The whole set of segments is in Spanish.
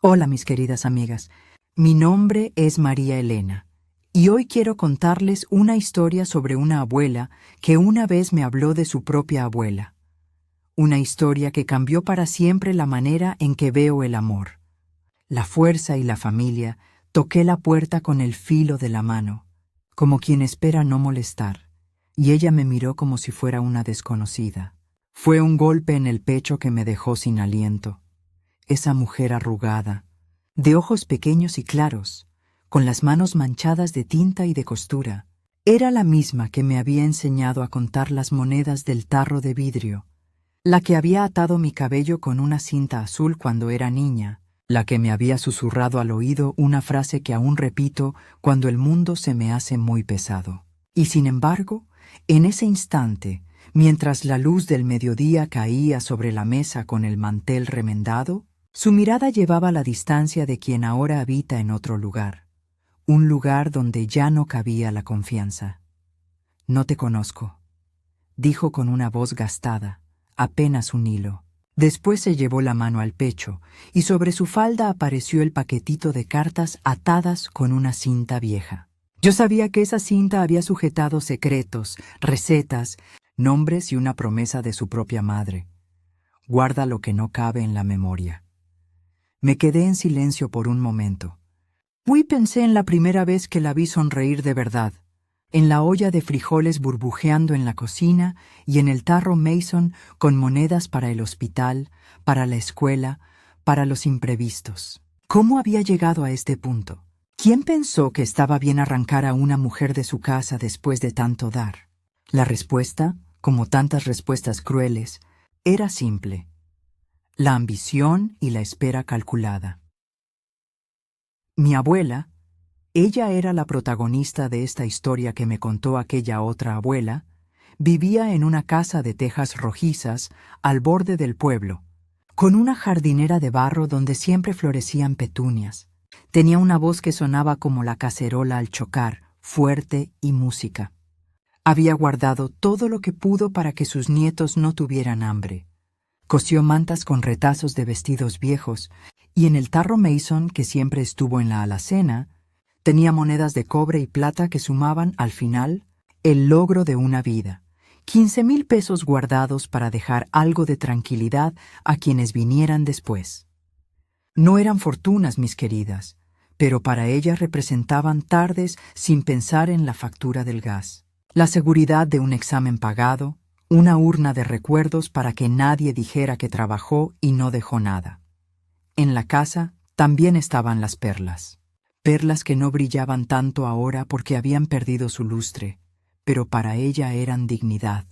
Hola, mis queridas amigas. Mi nombre es María Elena y hoy quiero contarles una historia sobre una abuela que una vez me habló de su propia abuela. Una historia que cambió para siempre la manera en que veo el amor, la fuerza y la familia. Toqué la puerta con el filo de la mano, como quien espera no molestar, y ella me miró como si fuera una desconocida. Fue un golpe en el pecho que me dejó sin aliento. Esa mujer arrugada, de ojos pequeños y claros, con las manos manchadas de tinta y de costura, era la misma que me había enseñado a contar las monedas del tarro de vidrio, la que había atado mi cabello con una cinta azul cuando era niña, la que me había susurrado al oído una frase que aún repito cuando el mundo se me hace muy pesado. Y sin embargo, en ese instante, mientras la luz del mediodía caía sobre la mesa con el mantel remendado, su mirada llevaba la distancia de quien ahora habita en otro lugar, un lugar donde ya no cabía la confianza. «No te conozco», dijo con una voz gastada, apenas un hilo. Después se llevó la mano al pecho y sobre su falda apareció el paquetito de cartas atadas con una cinta vieja. Yo sabía que esa cinta había sujetado secretos, recetas, nombres y una promesa de su propia madre. Guarda lo que no cabe en la memoria. Me quedé en silencio por un momento. Pensé en la primera vez que la vi sonreír de verdad, en la olla de frijoles burbujeando en la cocina y en el tarro Mason con monedas para el hospital, para la escuela, para los imprevistos. ¿Cómo había llegado a este punto? ¿Quién pensó que estaba bien arrancar a una mujer de su casa después de tanto dar? La respuesta, como tantas respuestas crueles, era simple: la ambición y la espera calculada. Mi abuela, ella era la protagonista de esta historia que me contó aquella otra abuela, vivía en una casa de tejas rojizas al borde del pueblo, con una jardinera de barro donde siempre florecían petunias. Tenía una voz que sonaba como la cacerola al chocar, fuerte y música. Había guardado todo lo que pudo para que sus nietos no tuvieran hambre. Cosió mantas con retazos de vestidos viejos, y en el tarro Mason, que siempre estuvo en la alacena, tenía monedas de cobre y plata que sumaban, al final, el logro de una vida. 15,000 pesos guardados para dejar algo de tranquilidad a quienes vinieran después. No eran fortunas, mis queridas, pero para ella representaban tardes sin pensar en la factura del gas, la seguridad de un examen pagado, una urna de recuerdos para que nadie dijera que trabajó y no dejó nada. En la casa también estaban las perlas. Perlas que no brillaban tanto ahora porque habían perdido su lustre, pero para ella eran dignidad.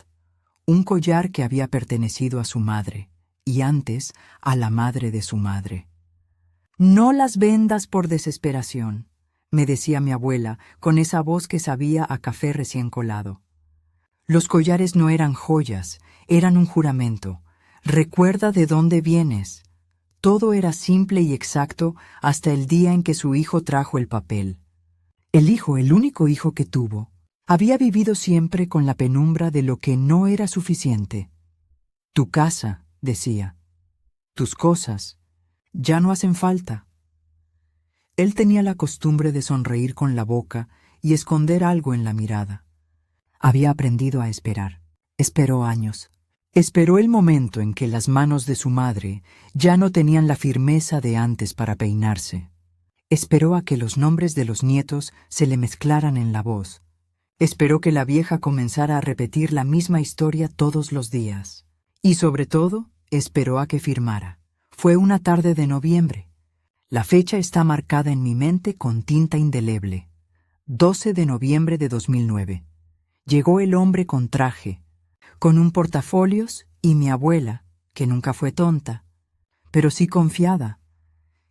Un collar que había pertenecido a su madre, y antes a la madre de su madre. «No las vendas por desesperación», me decía mi abuela con esa voz que sabía a café recién colado. Los collares no eran joyas, eran un juramento. Recuerda de dónde vienes. Todo era simple y exacto hasta el día en que su hijo trajo el papel. El único hijo que tuvo, había vivido siempre con la penumbra de lo que no era suficiente. «Tu casa», decía, «tus cosas, ya no hacen falta». Él tenía la costumbre de sonreír con la boca y esconder algo en la mirada. Había aprendido a esperar. Esperó años. Esperó el momento en que las manos de su madre ya no tenían la firmeza de antes para peinarse. Esperó a que los nombres de los nietos se le mezclaran en la voz. Esperó que la vieja comenzara a repetir la misma historia todos los días. Y sobre todo, esperó a que firmara. Fue una tarde de noviembre. La fecha está marcada en mi mente con tinta indeleble. 12 de noviembre de 2009. Llegó el hombre con traje, con un portafolios, y mi abuela, que nunca fue tonta, pero sí confiada,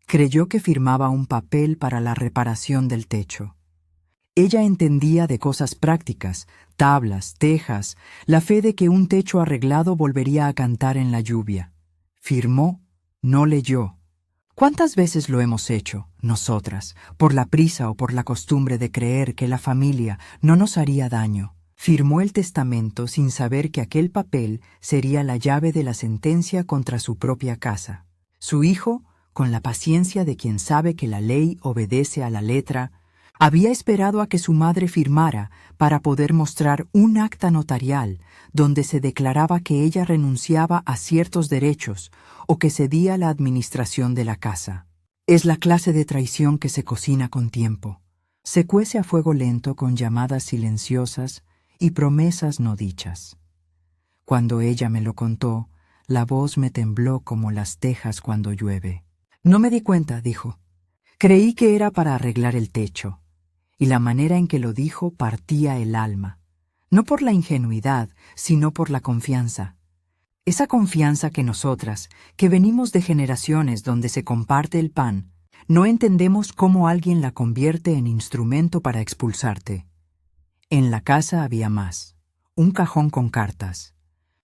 creyó que firmaba un papel para la reparación del techo. Ella entendía de cosas prácticas, tablas, tejas, la fe de que un techo arreglado volvería a cantar en la lluvia. Firmó, no leyó. ¿Cuántas veces lo hemos hecho, nosotras, por la prisa o por la costumbre de creer que la familia no nos haría daño? Firmó el testamento sin saber que aquel papel sería la llave de la sentencia contra su propia casa. Su hijo, con la paciencia de quien sabe que la ley obedece a la letra, había esperado a que su madre firmara para poder mostrar un acta notarial donde se declaraba que ella renunciaba a ciertos derechos o que cedía la administración de la casa. Es la clase de traición que se cocina con tiempo. Se cuece a fuego lento con llamadas silenciosas y promesas no dichas. Cuando ella me lo contó, la voz me tembló como las tejas cuando llueve. No me di cuenta, dijo. Creí que era para arreglar el techo, y la manera en que lo dijo partía el alma, no por la ingenuidad, sino por la confianza. Esa confianza que nosotras, que venimos de generaciones donde se comparte el pan, no entendemos cómo alguien la convierte en instrumento para expulsarte. En la casa había más: un cajón con cartas,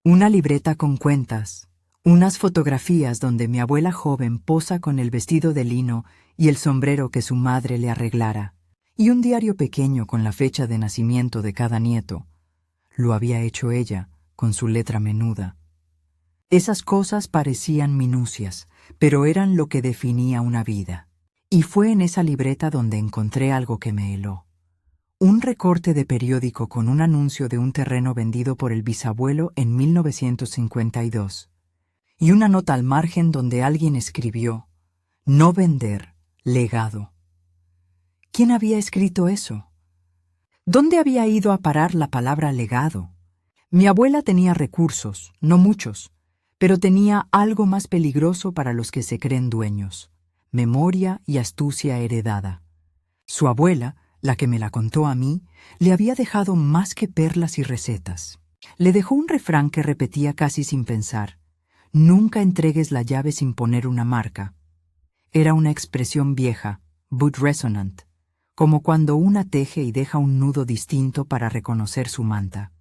una libreta con cuentas, unas fotografías donde mi abuela joven posa con el vestido de lino y el sombrero que su madre le arreglara, y un diario pequeño con la fecha de nacimiento de cada nieto. Lo había hecho ella, con su letra menuda. Esas cosas parecían minucias, pero eran lo que definía una vida. Y fue en esa libreta donde encontré algo que me heló. Un recorte de periódico con un anuncio de un terreno vendido por el bisabuelo en 1952. Y una nota al margen donde alguien escribió: no vender, legado. ¿Quién había escrito eso? ¿Dónde había ido a parar la palabra legado? Mi abuela tenía recursos, no muchos, pero tenía algo más peligroso para los que se creen dueños: memoria y astucia heredada. Su abuela, la que me la contó a mí, le había dejado más que perlas y recetas. Le dejó un refrán que repetía casi sin pensar: nunca entregues la llave sin poner una marca. Era una expresión vieja, but resonant, como cuando una teje y deja un nudo distinto para reconocer su manta.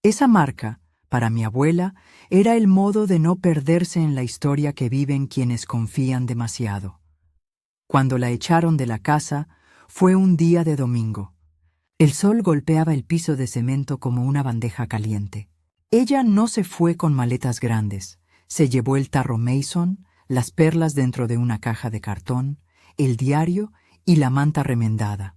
Esa marca, para mi abuela, era el modo de no perderse en la historia que viven quienes confían demasiado. Cuando la echaron de la casa, fue un día de domingo. El sol golpeaba el piso de cemento como una bandeja caliente. Ella no se fue con maletas grandes. Se llevó el tarro Mason, las perlas dentro de una caja de cartón, el diario y la manta remendada.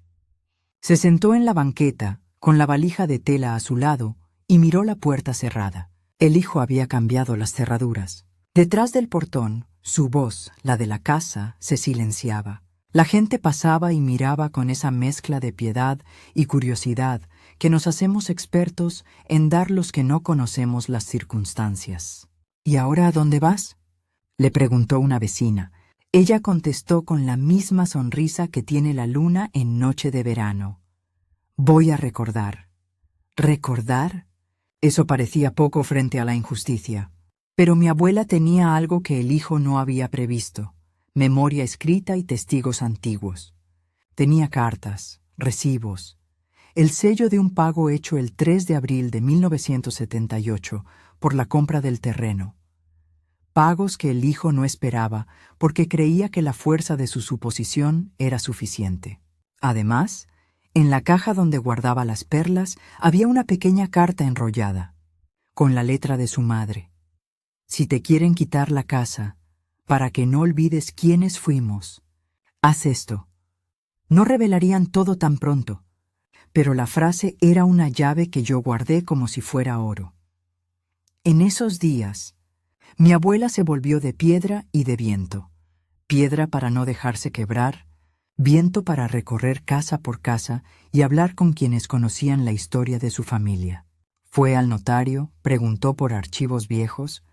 Se sentó en la banqueta, con la valija de tela a su lado, y miró la puerta cerrada. El hijo había cambiado las cerraduras. Detrás del portón, su voz, la de la casa, se silenciaba. La gente pasaba y miraba con esa mezcla de piedad y curiosidad que nos hacemos expertos en dar los que no conocemos las circunstancias. ¿Y ahora a dónde vas?, le preguntó una vecina. Ella contestó con la misma sonrisa que tiene la luna en noche de verano: voy a recordar. ¿Recordar? Eso parecía poco frente a la injusticia. Pero mi abuela tenía algo que el hijo no había previsto: memoria escrita y testigos antiguos. Tenía cartas, recibos, el sello de un pago hecho el 3 de abril de 1978 por la compra del terreno. Pagos que el hijo no esperaba porque creía que la fuerza de su suposición era suficiente. Además, en la caja donde guardaba las perlas había una pequeña carta enrollada, con la letra de su madre. Si te quieren quitar la casa, para que no olvides quiénes fuimos, haz esto. No revelarían todo tan pronto, pero la frase era una llave que yo guardé como si fuera oro. En esos días, mi abuela se volvió de piedra y de viento: piedra para no dejarse quebrar, viento para recorrer casa por casa y hablar con quienes conocían la historia de su familia. Fue al notario, preguntó por archivos viejos,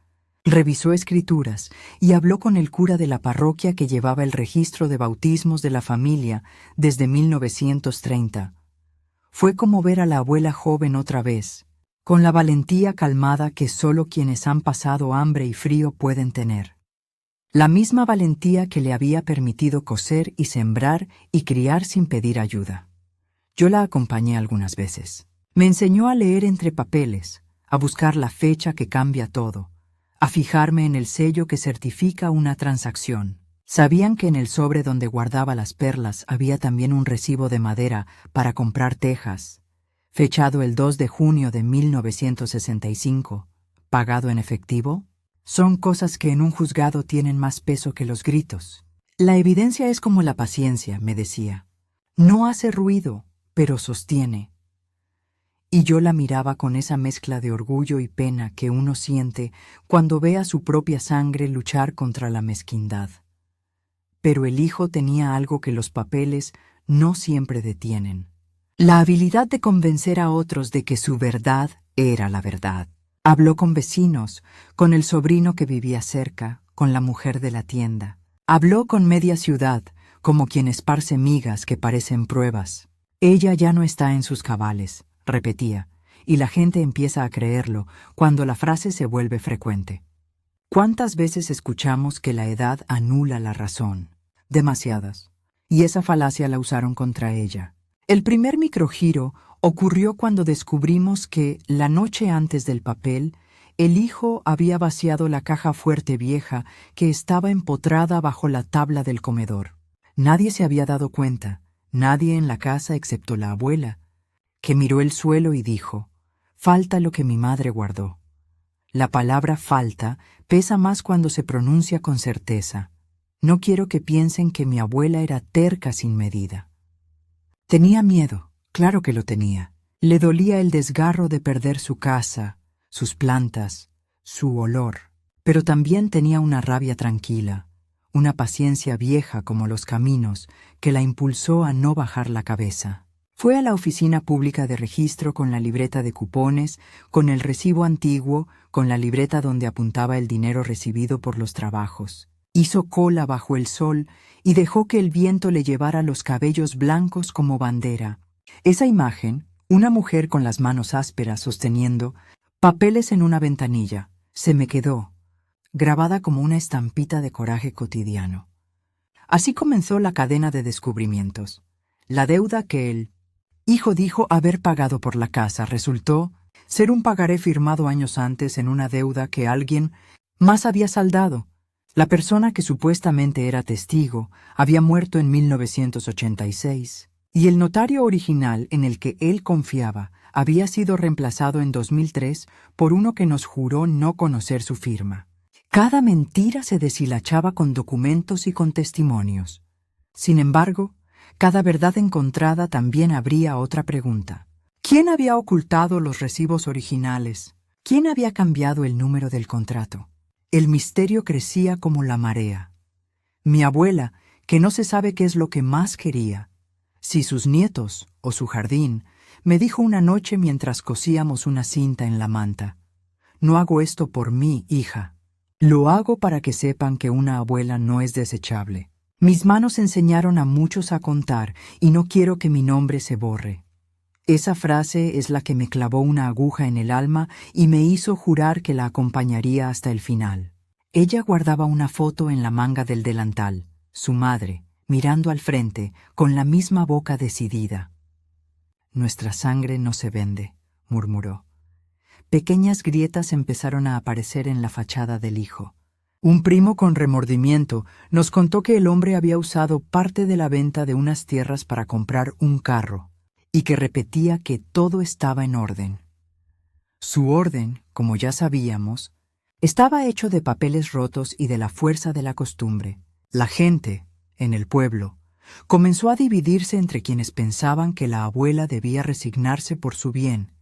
revisó escrituras y habló con el cura de la parroquia que llevaba el registro de bautismos de la familia desde 1930. Fue como ver a la abuela joven otra vez, con la valentía calmada que solo quienes han pasado hambre y frío pueden tener. La misma valentía que le había permitido coser y sembrar y criar sin pedir ayuda. Yo la acompañé algunas veces. Me enseñó a leer entre papeles, a buscar la fecha que cambia todo, a fijarme en el sello que certifica una transacción. ¿Sabían que en el sobre donde guardaba las perlas había también un recibo de madera para comprar tejas, fechado el 2 de junio de 1965, pagado en efectivo? Son cosas que en un juzgado tienen más peso que los gritos. La evidencia es como la paciencia, me decía. No hace ruido, pero sostiene. Y yo la miraba con esa mezcla de orgullo y pena que uno siente cuando ve a su propia sangre luchar contra la mezquindad. Pero el hijo tenía algo que los papeles no siempre detienen: la habilidad de convencer a otros de que su verdad era la verdad. Habló con vecinos, con el sobrino que vivía cerca, con la mujer de la tienda. Habló con media ciudad, como quien esparce migas que parecen pruebas. Ella ya no está en sus cabales, repetía, y la gente empieza a creerlo cuando la frase se vuelve frecuente. ¿Cuántas veces escuchamos que la edad anula la razón? Demasiadas. Y esa falacia la usaron contra ella. El primer microgiro ocurrió cuando descubrimos que, la noche antes del papel, el hijo había vaciado la caja fuerte vieja que estaba empotrada bajo la tabla del comedor. Nadie se había dado cuenta, nadie en la casa excepto la abuela, que miró el suelo y dijo: «Falta lo que mi madre guardó». La palabra falta pesa más cuando se pronuncia con certeza. No quiero que piensen que mi abuela era terca sin medida. Tenía miedo, claro que lo tenía. Le dolía el desgarro de perder su casa, sus plantas, su olor. Pero también tenía una rabia tranquila, una paciencia vieja como los caminos, que la impulsó a no bajar la cabeza. Fue a la oficina pública de registro con la libreta de cupones, con el recibo antiguo, con la libreta donde apuntaba el dinero recibido por los trabajos. Hizo cola bajo el sol y dejó que el viento le llevara los cabellos blancos como bandera. Esa imagen, una mujer con las manos ásperas sosteniendo papeles en una ventanilla, se me quedó, grabada como una estampita de coraje cotidiano. Así comenzó la cadena de descubrimientos. La deuda que el hijo dijo haber pagado por la casa resultó ser un pagaré firmado años antes en una deuda que alguien más había saldado. La persona que supuestamente era testigo había muerto en 1986, y el notario original en el que él confiaba había sido reemplazado en 2003 por uno que nos juró no conocer su firma. Cada mentira se deshilachaba con documentos y con testimonios. Sin embargo, cada verdad encontrada también abría otra pregunta. ¿Quién había ocultado los recibos originales? ¿Quién había cambiado el número del contrato? El misterio crecía como la marea. Mi abuela, que no se sabe qué es lo que más quería, si sus nietos o su jardín, me dijo una noche mientras cosíamos una cinta en la manta: «No hago esto por mí, hija. Lo hago para que sepan que una abuela no es desechable. Mis manos enseñaron a muchos a contar y no quiero que mi nombre se borre». Esa frase es la que me clavó una aguja en el alma y me hizo jurar que la acompañaría hasta el final. Ella guardaba una foto en la manga del delantal, su madre, mirando al frente, con la misma boca decidida. «Nuestra sangre no se vende», murmuró. Pequeñas grietas empezaron a aparecer en la fachada del hijo. Un primo con remordimiento nos contó que el hombre había usado parte de la venta de unas tierras para comprar un carro, y que repetía que todo estaba en orden. Su orden, como ya sabíamos, estaba hecho de papeles rotos y de la fuerza de la costumbre. La gente, en el pueblo, comenzó a dividirse entre quienes pensaban que la abuela debía resignarse por su bien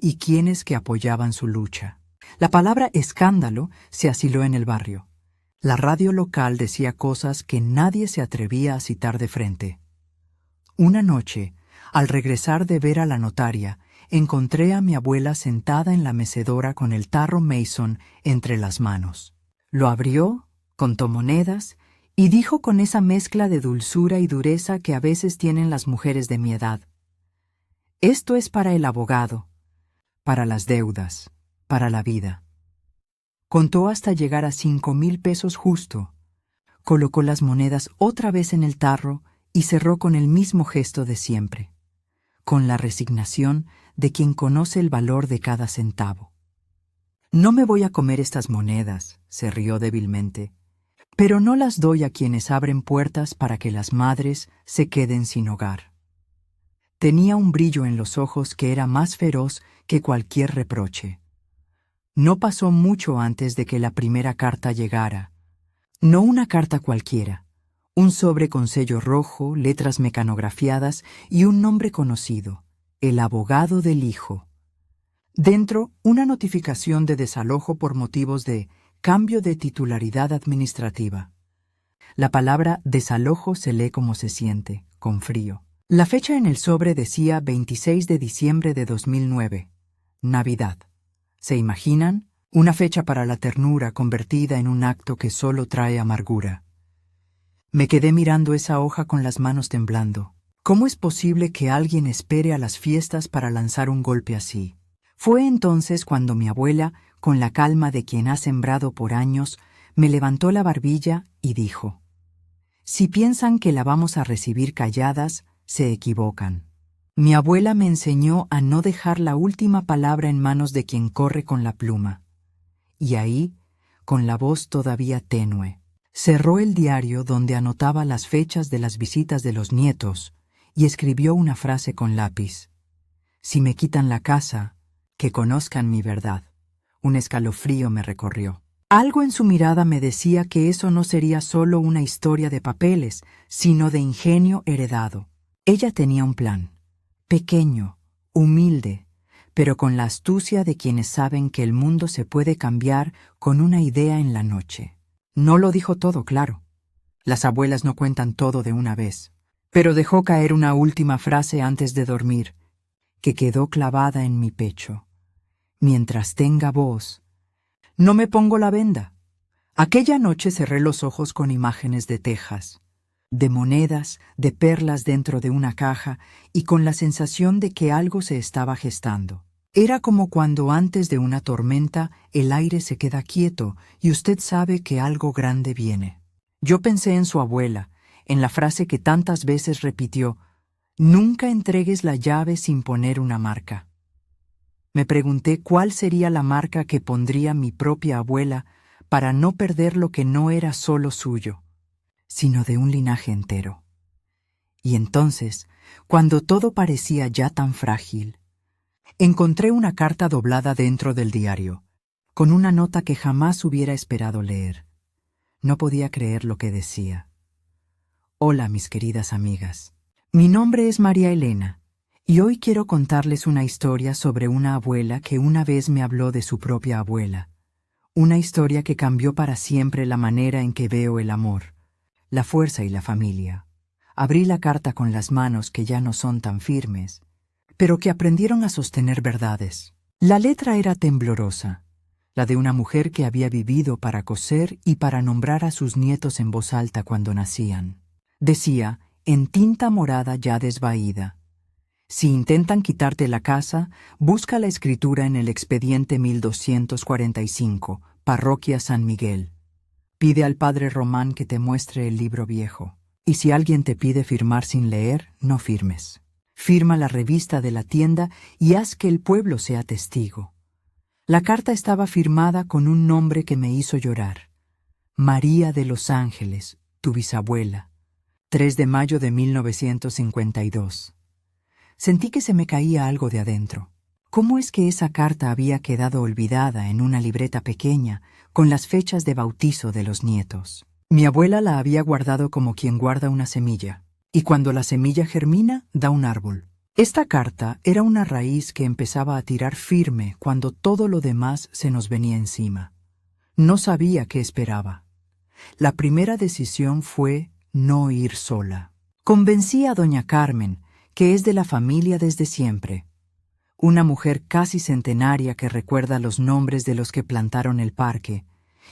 y quienes que apoyaban su lucha. La palabra escándalo se asiló en el barrio. La radio local decía cosas que nadie se atrevía a citar de frente. Una noche, al regresar de ver a la notaria, encontré a mi abuela sentada en la mecedora con el tarro Mason entre las manos. Lo abrió, contó monedas y dijo con esa mezcla de dulzura y dureza que a veces tienen las mujeres de mi edad: «Esto es para el abogado, para las deudas, para la vida». Contó hasta llegar a 5,000 pesos justo. Colocó las monedas otra vez en el tarro y cerró con el mismo gesto de siempre, con la resignación de quien conoce el valor de cada centavo. «No me voy a comer estas monedas», se rió débilmente, «pero no las doy a quienes abren puertas para que las madres se queden sin hogar». Tenía un brillo en los ojos que era más feroz que cualquier reproche. No pasó mucho antes de que la primera carta llegara. No una carta cualquiera. Un sobre con sello rojo, letras mecanografiadas y un nombre conocido, el abogado del hijo. Dentro, una notificación de desalojo por motivos de cambio de titularidad administrativa. La palabra desalojo se lee como se siente, con frío. La fecha en el sobre decía 26 de diciembre de 2009, Navidad. ¿Se imaginan? Una fecha para la ternura convertida en un acto que solo trae amargura. Me quedé mirando esa hoja con las manos temblando. ¿Cómo es posible que alguien espere a las fiestas para lanzar un golpe así? Fue entonces cuando mi abuela, con la calma de quien ha sembrado por años, me levantó la barbilla y dijo: «Si piensan que la vamos a recibir calladas, se equivocan». Mi abuela me enseñó a no dejar la última palabra en manos de quien corre con la pluma. Y ahí, con la voz todavía tenue, cerró el diario donde anotaba las fechas de las visitas de los nietos y escribió una frase con lápiz: «Si me quitan la casa, que conozcan mi verdad». Un escalofrío me recorrió. Algo en su mirada me decía que eso no sería solo una historia de papeles, sino de ingenio heredado. Ella tenía un plan. Pequeño, humilde, pero con la astucia de quienes saben que el mundo se puede cambiar con una idea en la noche. No lo dijo todo, claro. Las abuelas no cuentan todo de una vez. Pero dejó caer una última frase antes de dormir, que quedó clavada en mi pecho. Mientras tenga voz, no me pongo la venda. Aquella noche cerré los ojos con imágenes de Texas, de monedas, de perlas dentro de una caja y con la sensación de que algo se estaba gestando. Era como cuando antes de una tormenta el aire se queda quieto y usted sabe que algo grande viene. Yo pensé en su abuela, en la frase que tantas veces repitió: «Nunca entregues la llave sin poner una marca». Me pregunté cuál sería la marca que pondría mi propia abuela para no perder lo que no era solo suyo, sino de un linaje entero. Y entonces, cuando todo parecía ya tan frágil, encontré una carta doblada dentro del diario, con una nota que jamás hubiera esperado leer. No podía creer lo que decía. «Hola, mis queridas amigas. Mi nombre es María Elena, y hoy quiero contarles una historia sobre una abuela que una vez me habló de su propia abuela. Una historia que cambió para siempre la manera en que veo el amor, la fuerza y la familia». Abrí la carta con las manos que ya no son tan firmes, pero que aprendieron a sostener verdades. La letra era temblorosa, la de una mujer que había vivido para coser y para nombrar a sus nietos en voz alta cuando nacían. Decía, en tinta morada ya desvaída: «Si intentan quitarte la casa, busca la escritura en el expediente 1245, Parroquia San Miguel. Pide al padre Román que te muestre el libro viejo. Y si alguien te pide firmar sin leer, no firmes. Firma la revista de la tienda y haz que el pueblo sea testigo». La carta estaba firmada con un nombre que me hizo llorar: María de los Ángeles, tu bisabuela. 3 de mayo de 1952. Sentí que se me caía algo de adentro. ¿Cómo es que esa carta había quedado olvidada en una libreta pequeña con las fechas de bautizo de los nietos? Mi abuela la había guardado como quien guarda una semilla, y cuando la semilla germina, da un árbol. Esta carta era una raíz que empezaba a tirar firme cuando todo lo demás se nos venía encima. No sabía qué esperaba. La primera decisión fue no ir sola. Convencí a doña Carmen, que es de la familia desde siempre, una mujer casi centenaria que recuerda los nombres de los que plantaron el parque,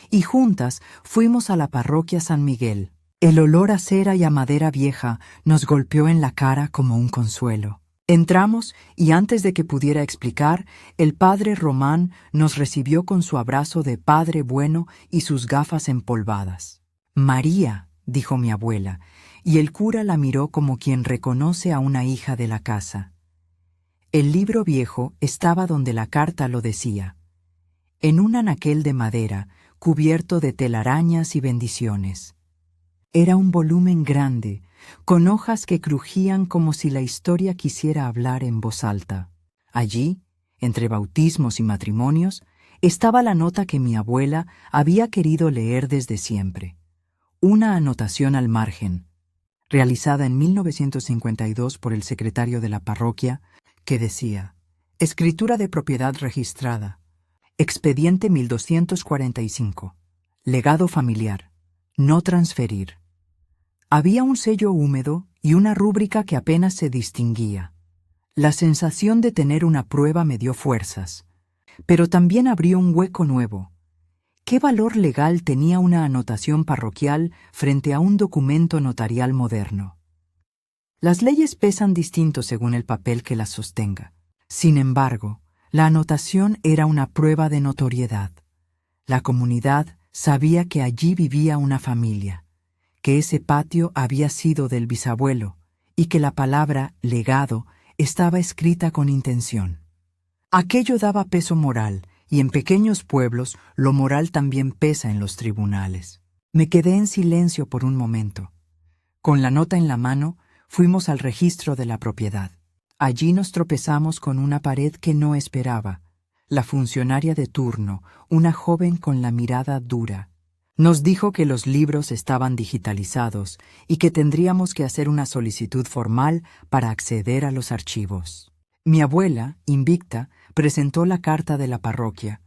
y juntas fuimos a la parroquia San Miguel. El olor a cera y a madera vieja nos golpeó en la cara como un consuelo. Entramos y antes de que pudiera explicar, el padre Román nos recibió con su abrazo de padre bueno y sus gafas empolvadas. «María», dijo mi abuela, y el cura la miró como quien reconoce a una hija de la casa. El libro viejo estaba donde la carta lo decía, en un anaquel de madera cubierto de telarañas y bendiciones. Era un volumen grande, con hojas que crujían como si la historia quisiera hablar en voz alta. Allí, entre bautismos y matrimonios, estaba la nota que mi abuela había querido leer desde siempre. Una anotación al margen, realizada en 1952 por el secretario de la parroquia, que decía: Escritura de propiedad registrada. Expediente 1245. Legado familiar. No transferir. Había un sello húmedo y una rúbrica que apenas se distinguía. La sensación de tener una prueba me dio fuerzas, pero también abrió un hueco nuevo. ¿Qué valor legal tenía una anotación parroquial frente a un documento notarial moderno? Las leyes pesan distinto según el papel que las sostenga. Sin embargo, la anotación era una prueba de notoriedad. La comunidad sabía que allí vivía una familia, que ese patio había sido del bisabuelo y que la palabra legado estaba escrita con intención. Aquello daba peso moral, y en pequeños pueblos lo moral también pesa en los tribunales. Me quedé en silencio por un momento. Con la nota en la mano, fuimos al registro de la propiedad. Allí nos tropezamos con una pared que no esperaba. La funcionaria de turno, una joven con la mirada dura, nos dijo que los libros estaban digitalizados y que tendríamos que hacer una solicitud formal para acceder a los archivos. Mi abuela, invicta, presentó la carta de la parroquia,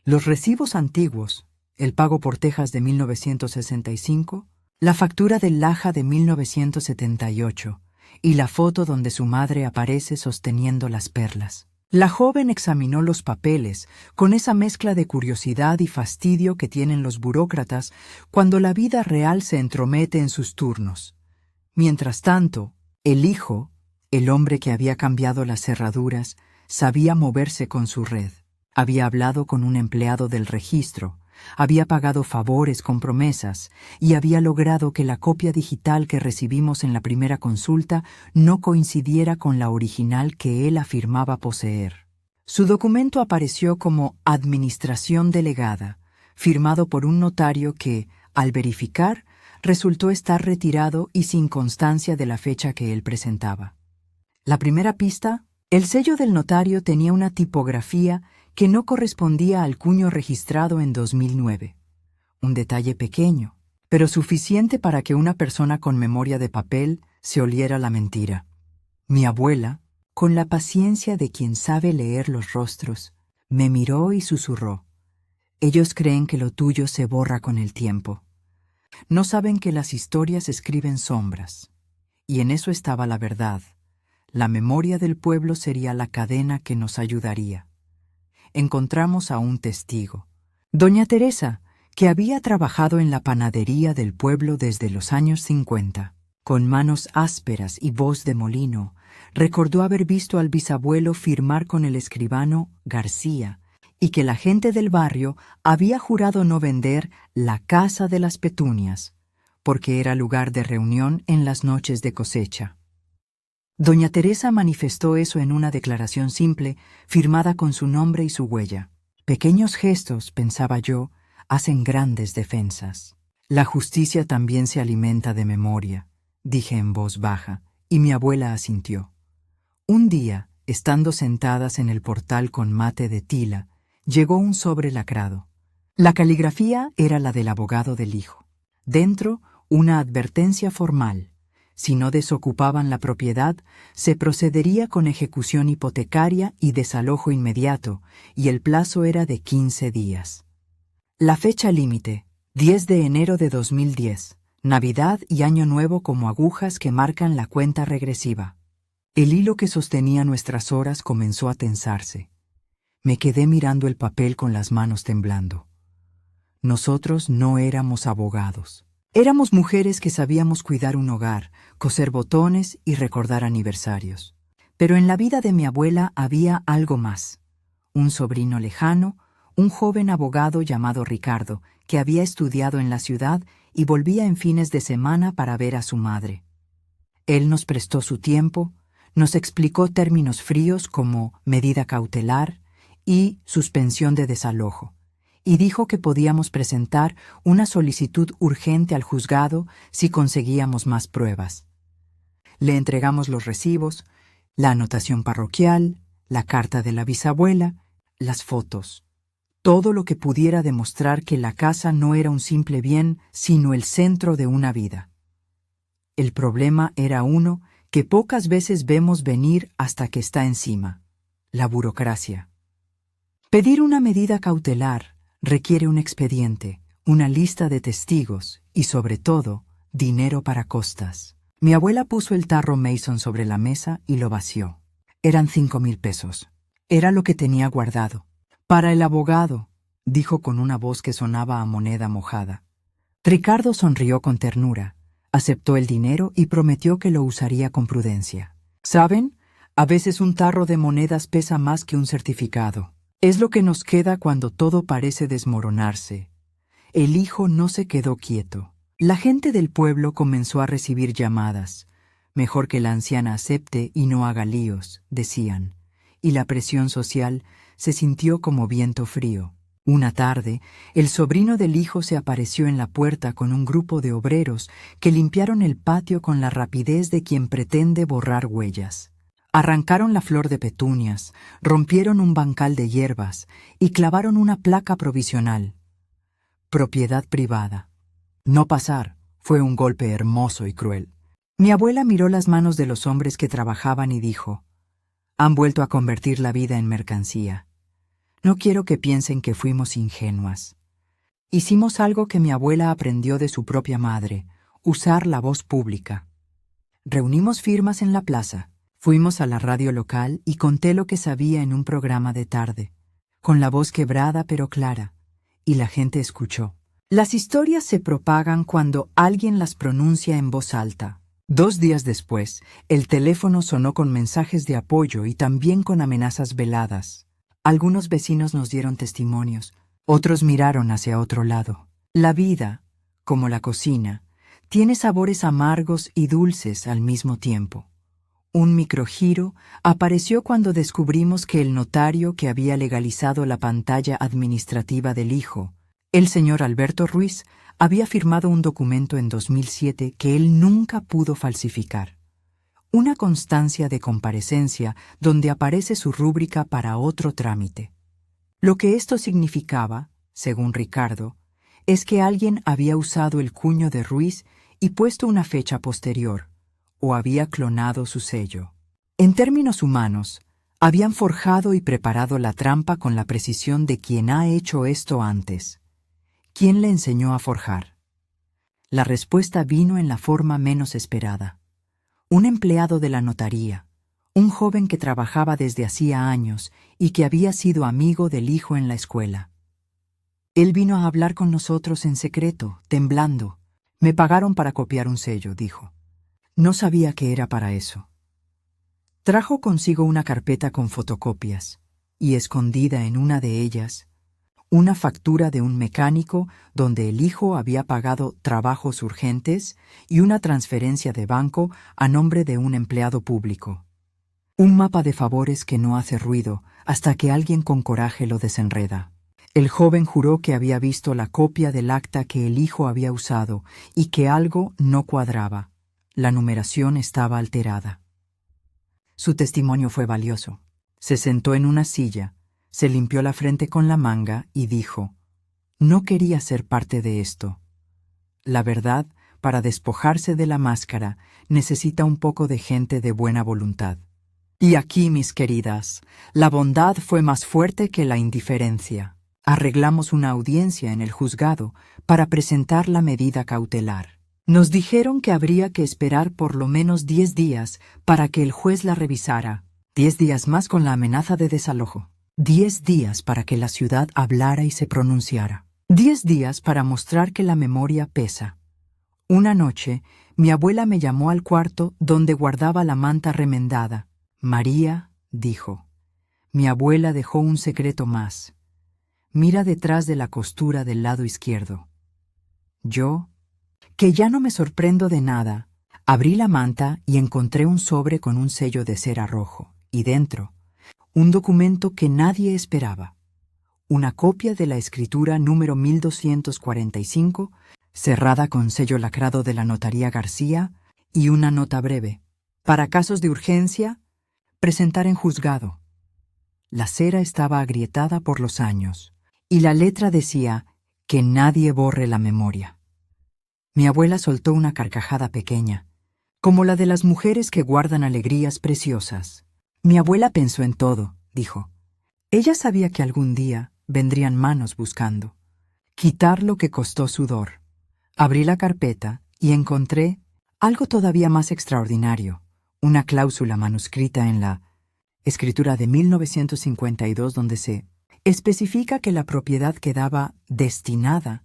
los recibos antiguos, el pago por tejas de 1965, la factura del Laja de 1978 y la foto donde su madre aparece sosteniendo las perlas. La joven examinó los papeles con esa mezcla de curiosidad y fastidio que tienen los burócratas cuando la vida real se entromete en sus turnos. Mientras tanto, el hijo, el hombre que había cambiado las cerraduras, sabía moverse con su red. Había hablado con un empleado del registro, había pagado favores con promesas y había logrado que la copia digital que recibimos en la primera consulta no coincidiera con la original que él afirmaba poseer. Su documento apareció como administración delegada, firmado por un notario que, al verificar, resultó estar retirado y sin constancia de la fecha que él presentaba. La primera pista: el sello del notario tenía una tipografía que no correspondía al cuño registrado en 2009. Un detalle pequeño, pero suficiente para que una persona con memoria de papel se oliera la mentira. Mi abuela, con la paciencia de quien sabe leer los rostros, me miró y susurró: ellos creen que lo tuyo se borra con el tiempo. No saben que las historias escriben sombras. Y en eso estaba la verdad. La memoria del pueblo sería la cadena que nos ayudaría. Encontramos a un testigo, doña Teresa, que había trabajado en la panadería del pueblo desde los años 50. Con manos ásperas y voz de molino, recordó haber visto al bisabuelo firmar con el escribano García y que la gente del barrio había jurado no vender la Casa de las Petunias, porque era lugar de reunión en las noches de cosecha. Doña Teresa manifestó eso en una declaración simple, firmada con su nombre y su huella. Pequeños gestos, pensaba yo, hacen grandes defensas. La justicia también se alimenta de memoria, dije en voz baja, y mi abuela asintió. Un día, estando sentadas en el portal con mate de tila, llegó un sobre lacrado. La caligrafía era la del abogado del hijo. Dentro, una advertencia formal. Si no desocupaban la propiedad, se procedería con ejecución hipotecaria y desalojo inmediato, y el plazo era de 15 días. La fecha límite, 10 de enero de 2010, Navidad y Año Nuevo como agujas que marcan la cuenta regresiva. El hilo que sostenía nuestras horas comenzó a tensarse. Me quedé mirando el papel con las manos temblando. Nosotros no éramos abogados. Éramos mujeres que sabíamos cuidar un hogar, coser botones y recordar aniversarios. Pero en la vida de mi abuela había algo más. Un sobrino lejano, un joven abogado llamado Ricardo, que había estudiado en la ciudad y volvía en fines de semana para ver a su madre. Él nos prestó su tiempo, nos explicó términos fríos como medida cautelar y suspensión de desalojo, y dijo que podíamos presentar una solicitud urgente al juzgado si conseguíamos más pruebas. Le entregamos los recibos, la anotación parroquial, la carta de la bisabuela, las fotos. todo lo que pudiera demostrar que la casa no era un simple bien, sino el centro de una vida. El problema era uno que pocas veces vemos venir hasta que está encima: la burocracia. Pedir una medida cautelar requiere un expediente, una lista de testigos y, sobre todo, dinero para costas. Mi abuela puso el tarro Mason sobre la mesa y lo vació. Eran 5,000 pesos. Era lo que tenía guardado. «Para el abogado», dijo con una voz que sonaba a moneda mojada. Ricardo sonrió con ternura, aceptó el dinero y prometió que lo usaría con prudencia. «¿Saben? A veces un tarro de monedas pesa más que un certificado. Es lo que nos queda cuando todo parece desmoronarse». El hijo no se quedó quieto. La gente del pueblo comenzó a recibir llamadas. «Mejor que la anciana acepte y no haga líos», decían, y la presión social se sintió como viento frío. Una tarde, el sobrino del hijo se apareció en la puerta con un grupo de obreros que limpiaron el patio con la rapidez de quien pretende borrar huellas. Arrancaron la flor de petunias, rompieron un bancal de hierbas y clavaron una placa provisional: «Propiedad privada. No pasar». Fue un golpe hermoso y cruel. Mi abuela miró las manos de los hombres que trabajaban y dijo: «Han vuelto a convertir la vida en mercancía. No quiero que piensen que fuimos ingenuas. Hicimos algo que mi abuela aprendió de su propia madre: usar la voz pública. Reunimos firmas en la plaza. Fuimos a la radio local y conté lo que sabía en un programa de tarde, con la voz quebrada pero clara, y la gente escuchó. Las historias se propagan cuando alguien las pronuncia en voz alta». 2 días después, el teléfono sonó con mensajes de apoyo y también con amenazas veladas. Algunos vecinos nos dieron testimonios, otros miraron hacia otro lado. La vida, como la cocina, tiene sabores amargos y dulces al mismo tiempo. Un microgiro apareció cuando descubrimos que el notario que había legalizado la pantalla administrativa del hijo, el señor Alberto Ruiz, había firmado un documento en 2007 que él nunca pudo falsificar. Una constancia de comparecencia donde aparece su rúbrica para otro trámite. Lo que esto significaba, según Ricardo, es que alguien había usado el cuño de Ruiz y puesto una fecha posterior, o había clonado su sello. En términos humanos, habían forjado y preparado la trampa con la precisión de quien ha hecho esto antes. ¿Quién le enseñó a forjar? La respuesta vino en la forma menos esperada. Un empleado de la notaría, un joven que trabajaba desde hacía años y que había sido amigo del hijo en la escuela. Él vino a hablar con nosotros en secreto, temblando. «Me pagaron para copiar un sello», dijo. No sabía que era para eso. Trajo consigo una carpeta con fotocopias, y escondida en una de ellas, una factura de un mecánico donde el hijo había pagado trabajos urgentes y una transferencia de banco a nombre de un empleado público. Un mapa de favores que no hace ruido hasta que alguien con coraje lo desenreda. El joven juró que había visto la copia del acta que el hijo había usado y que algo no cuadraba. La numeración estaba alterada. Su testimonio fue valioso. Se sentó en una silla, se limpió la frente con la manga y dijo: «No quería ser parte de esto. La verdad, para despojarse de la máscara, necesita un poco de gente de buena voluntad». Y aquí, mis queridas, la bondad fue más fuerte que la indiferencia. Arreglamos una audiencia en el juzgado para presentar la medida cautelar. Nos dijeron que habría que esperar por lo menos 10 días para que el juez la revisara. 10 días más con la amenaza de desalojo. 10 días para que la ciudad hablara y se pronunciara. 10 días para mostrar que la memoria pesa. Una noche, mi abuela me llamó al cuarto donde guardaba la manta remendada. «María», dijo, «mi abuela dejó un secreto más. Mira detrás de la costura del lado izquierdo». Yo, que ya no me sorprendo de nada, abrí la manta y encontré un sobre con un sello de cera rojo, y dentro, un documento que nadie esperaba. Una copia de la escritura número 1245, cerrada con sello lacrado de la Notaría García, y una nota breve: «Para casos de urgencia, presentar en juzgado». La cera estaba agrietada por los años, y la letra decía que nadie borre la memoria. Mi abuela soltó una carcajada pequeña, como la de las mujeres que guardan alegrías preciosas. Mi abuela pensó en todo, dijo. Ella sabía que algún día vendrían manos buscando. Quitar lo que costó sudor. Abrí la carpeta y encontré algo todavía más extraordinario, una cláusula manuscrita en la escritura de 1952 donde se especifica que la propiedad quedaba destinada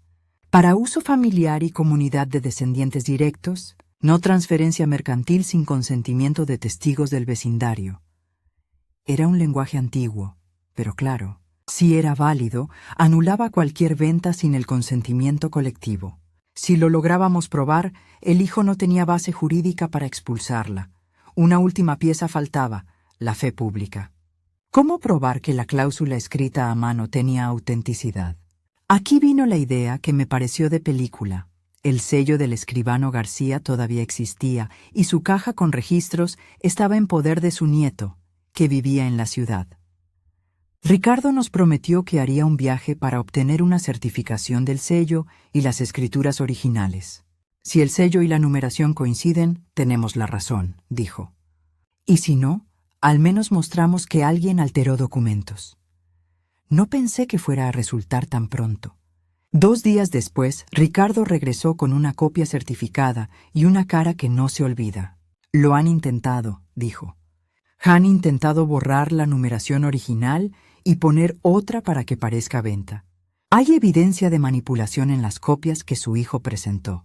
para uso familiar y comunidad de descendientes directos, no transferencia mercantil sin consentimiento de testigos del vecindario. Era un lenguaje antiguo, pero claro, si era válido, anulaba cualquier venta sin el consentimiento colectivo. Si lo lográbamos probar, el hijo no tenía base jurídica para expulsarla. Una última pieza faltaba, la fe pública. ¿Cómo probar que la cláusula escrita a mano tenía autenticidad? Aquí vino la idea que me pareció de película. El sello del escribano García todavía existía y su caja con registros estaba en poder de su nieto, que vivía en la ciudad. Ricardo nos prometió que haría un viaje para obtener una certificación del sello y las escrituras originales. Si el sello y la numeración coinciden, tenemos la razón, dijo. Y si no, al menos mostramos que alguien alteró documentos. No pensé que fuera a resultar tan pronto. 2 días después, Ricardo regresó con una copia certificada y una cara que no se olvida. Lo han intentado, dijo. Han intentado borrar la numeración original y poner otra para que parezca venta. Hay evidencia de manipulación en las copias que su hijo presentó.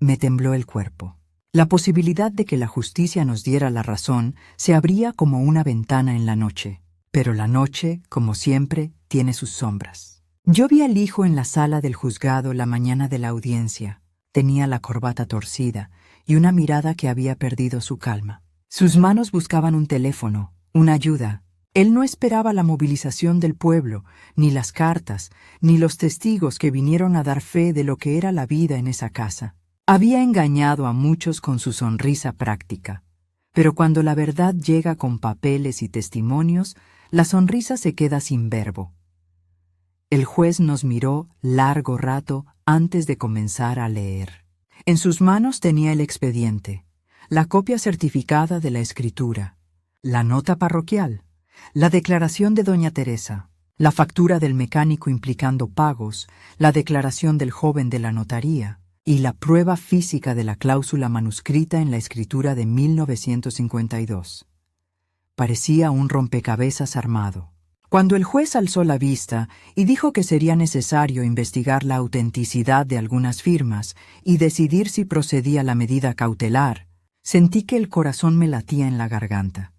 Me tembló el cuerpo. La posibilidad de que la justicia nos diera la razón se abría como una ventana en la noche. Pero la noche, como siempre, tiene sus sombras. Yo vi al hijo en la sala del juzgado la mañana de la audiencia. Tenía la corbata torcida y una mirada que había perdido su calma. Sus manos buscaban un teléfono, una ayuda. Él no esperaba la movilización del pueblo, ni las cartas, ni los testigos que vinieron a dar fe de lo que era la vida en esa casa. Había engañado a muchos con su sonrisa práctica. Pero cuando la verdad llega con papeles y testimonios, la sonrisa se queda sin verbo. El juez nos miró largo rato antes de comenzar a leer. En sus manos tenía el expediente, la copia certificada de la escritura, la nota parroquial, la declaración de doña Teresa, la factura del mecánico implicando pagos, la declaración del joven de la notaría y la prueba física de la cláusula manuscrita en la escritura de 1952. Parecía un rompecabezas armado. Cuando el juez alzó la vista y dijo que sería necesario investigar la autenticidad de algunas firmas y decidir si procedía la medida cautelar, sentí que el corazón me latía en la garganta.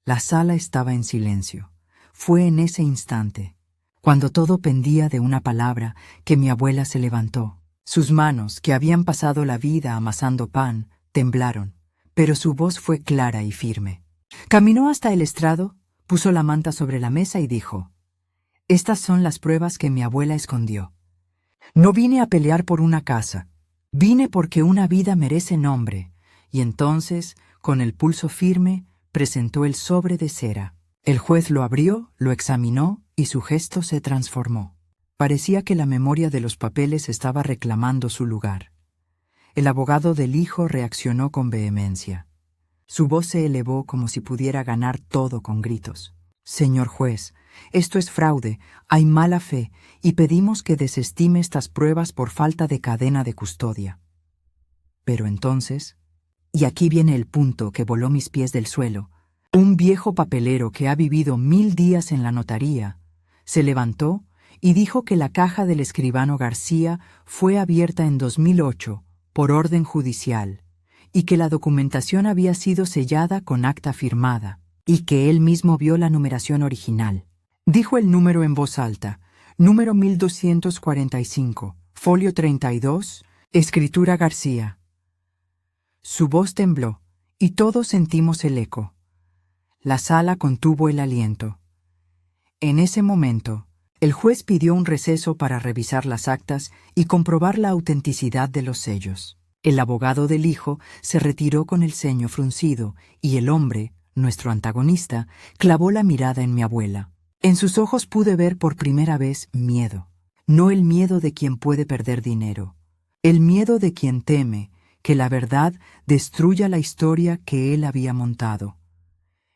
La sala estaba en silencio. Fue en ese instante, cuando todo pendía de una palabra, que mi abuela se levantó. Sus manos, que habían pasado la vida amasando pan, temblaron, pero su voz fue clara y firme. Caminó hasta el estrado, puso la manta sobre la mesa y dijo: «Estas son las pruebas que mi abuela escondió. No vine a pelear por una casa, vine porque una vida merece nombre». Y entonces, con el pulso firme, presentó el sobre de cera. El juez lo abrió, lo examinó y su gesto se transformó. Parecía que la memoria de los papeles estaba reclamando su lugar. El abogado del hijo reaccionó con vehemencia. Su voz se elevó como si pudiera ganar todo con gritos. «Señor juez, esto es fraude, hay mala fe, y pedimos que desestime estas pruebas por falta de cadena de custodia». Pero entonces, y aquí viene el punto que voló mis pies del suelo, un viejo papelero que ha vivido 1000 días en la notaría, se levantó y dijo que la caja del escribano García fue abierta en 2008 por orden judicial, y que la documentación había sido sellada con acta firmada, y que él mismo vio la numeración original. Dijo el número en voz alta: número 1245, folio 32, escritura García. Su voz tembló, y todos sentimos el eco. La sala contuvo el aliento. En ese momento, el juez pidió un receso para revisar las actas y comprobar la autenticidad de los sellos. El abogado del hijo se retiró con el ceño fruncido y el hombre, nuestro antagonista, clavó la mirada en mi abuela. En sus ojos pude ver por primera vez miedo, no el miedo de quien puede perder dinero, el miedo de quien teme que la verdad destruya la historia que él había montado.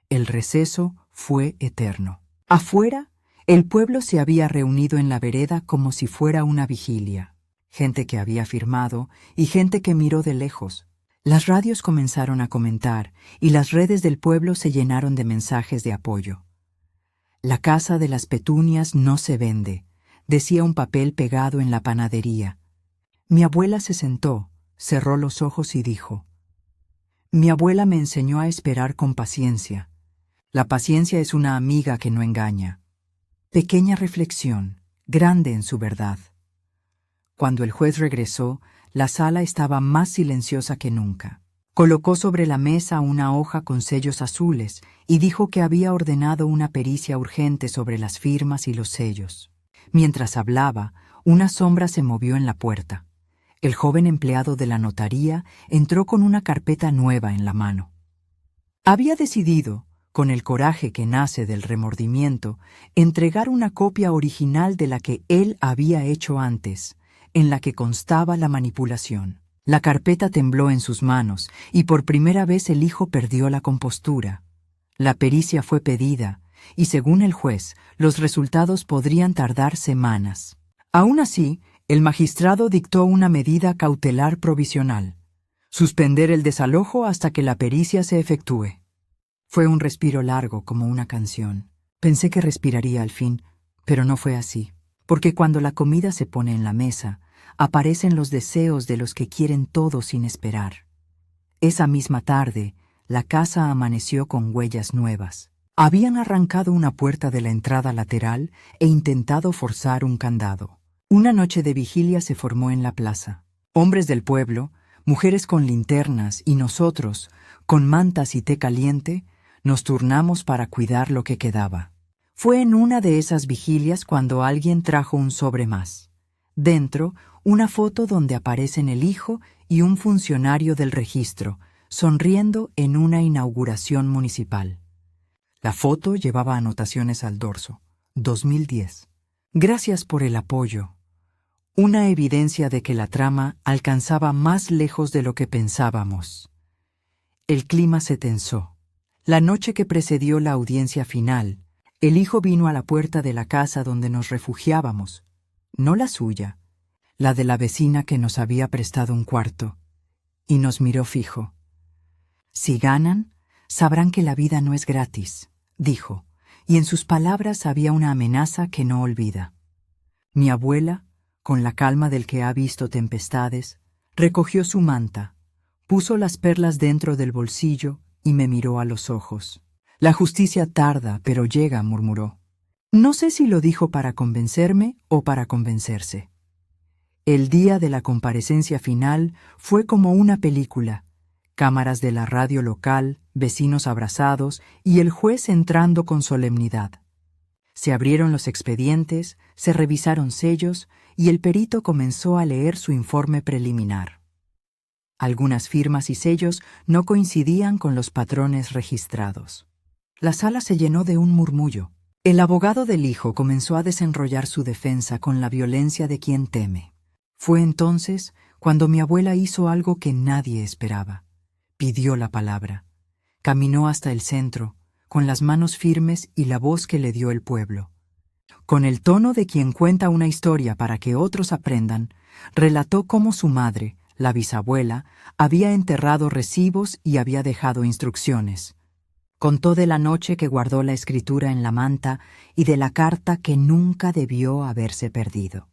El receso fue eterno. Afuera, el pueblo se había reunido en la vereda como si fuera una vigilia. Gente que había firmado y gente que miró de lejos. Las radios comenzaron a comentar y las redes del pueblo se llenaron de mensajes de apoyo. La casa de las petunias no se vende, decía un papel pegado en la panadería. Mi abuela se sentó, cerró los ojos y dijo: Mi abuela me enseñó a esperar con paciencia. La paciencia es una amiga que no engaña. Pequeña reflexión, grande en su verdad. Cuando el juez regresó, la sala estaba más silenciosa que nunca. Colocó sobre la mesa una hoja con sellos azules y dijo que había ordenado una pericia urgente sobre las firmas y los sellos. Mientras hablaba, una sombra se movió en la puerta. El joven empleado de la notaría entró con una carpeta nueva en la mano. Había decidido, con el coraje que nace del remordimiento, entregar una copia original de la que él había hecho antes, en la que constaba la manipulación. La carpeta tembló en sus manos y por primera vez el hijo perdió la compostura. La pericia fue pedida y, según el juez, los resultados podrían tardar semanas. Aún así, el magistrado dictó una medida cautelar provisional: suspender el desalojo hasta que la pericia se efectúe. Fue un respiro largo como una canción. Pensé que respiraría al fin, pero no fue así, porque cuando la comida se pone en la mesa, aparecen los deseos de los que quieren todo sin esperar. Esa misma tarde, la casa amaneció con huellas nuevas. Habían arrancado una puerta de la entrada lateral e intentado forzar un candado. Una noche de vigilia se formó en la plaza. Hombres del pueblo, mujeres con linternas y nosotros, con mantas y té caliente, nos turnamos para cuidar lo que quedaba. Fue en una de esas vigilias cuando alguien trajo un sobre más. Dentro, una foto donde aparecen el hijo y un funcionario del registro, sonriendo en una inauguración municipal. La foto llevaba anotaciones al dorso. 2010. Gracias por el apoyo. Una evidencia de que la trama alcanzaba más lejos de lo que pensábamos. El clima se tensó. La noche que precedió la audiencia final, el hijo vino a la puerta de la casa donde nos refugiábamos, no la suya, la de la vecina que nos había prestado un cuarto, y nos miró fijo. Si ganan, sabrán que la vida no es gratis, dijo, y en sus palabras había una amenaza que no olvida. Mi abuela, con la calma del que ha visto tempestades, recogió su manta, puso las perlas dentro del bolsillo y me miró a los ojos. La justicia tarda, pero llega, murmuró. No sé si lo dijo para convencerme o para convencerse. El día de la comparecencia final fue como una película. Cámaras de la radio local, vecinos abrazados y el juez entrando con solemnidad. Se abrieron los expedientes, se revisaron sellos y el perito comenzó a leer su informe preliminar. Algunas firmas y sellos no coincidían con los patrones registrados. La sala se llenó de un murmullo. El abogado del hijo comenzó a desenrollar su defensa con la violencia de quien teme. Fue entonces cuando mi abuela hizo algo que nadie esperaba. Pidió la palabra. Caminó hasta el centro, con las manos firmes y la voz que le dio el pueblo. Con el tono de quien cuenta una historia para que otros aprendan, relató cómo su madre, la bisabuela, había enterrado recibos y había dejado instrucciones. Contó de la noche que guardó la escritura en la manta y de la carta que nunca debió haberse perdido.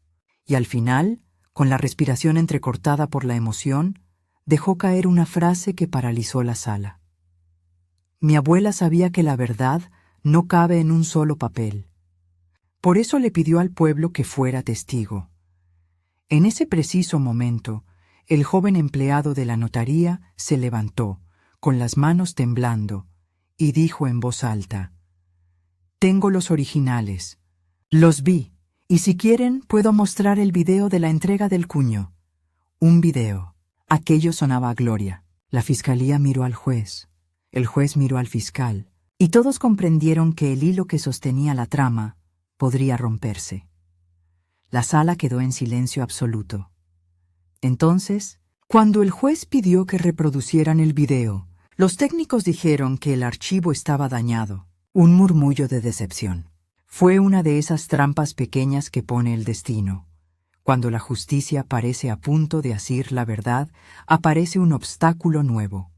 Y al final, con la respiración entrecortada por la emoción, dejó caer una frase que paralizó la sala. Mi abuela sabía que la verdad no cabe en un solo papel. Por eso le pidió al pueblo que fuera testigo. En ese preciso momento, el joven empleado de la notaría se levantó, con las manos temblando, y dijo en voz alta: «Tengo los originales. Los vi. Y si quieren, puedo mostrar el video de la entrega del cuño». Un video. Aquello sonaba a gloria. La fiscalía miró al juez. El juez miró al fiscal. y todos comprendieron que el hilo que sostenía la trama podría romperse. La sala quedó en silencio absoluto. Entonces, cuando el juez pidió que reproducieran el video, los técnicos dijeron que el archivo estaba dañado. Un murmullo de decepción. Fue una de esas trampas pequeñas que pone el destino. Cuando la justicia parece a punto de asir la verdad, aparece un obstáculo nuevo.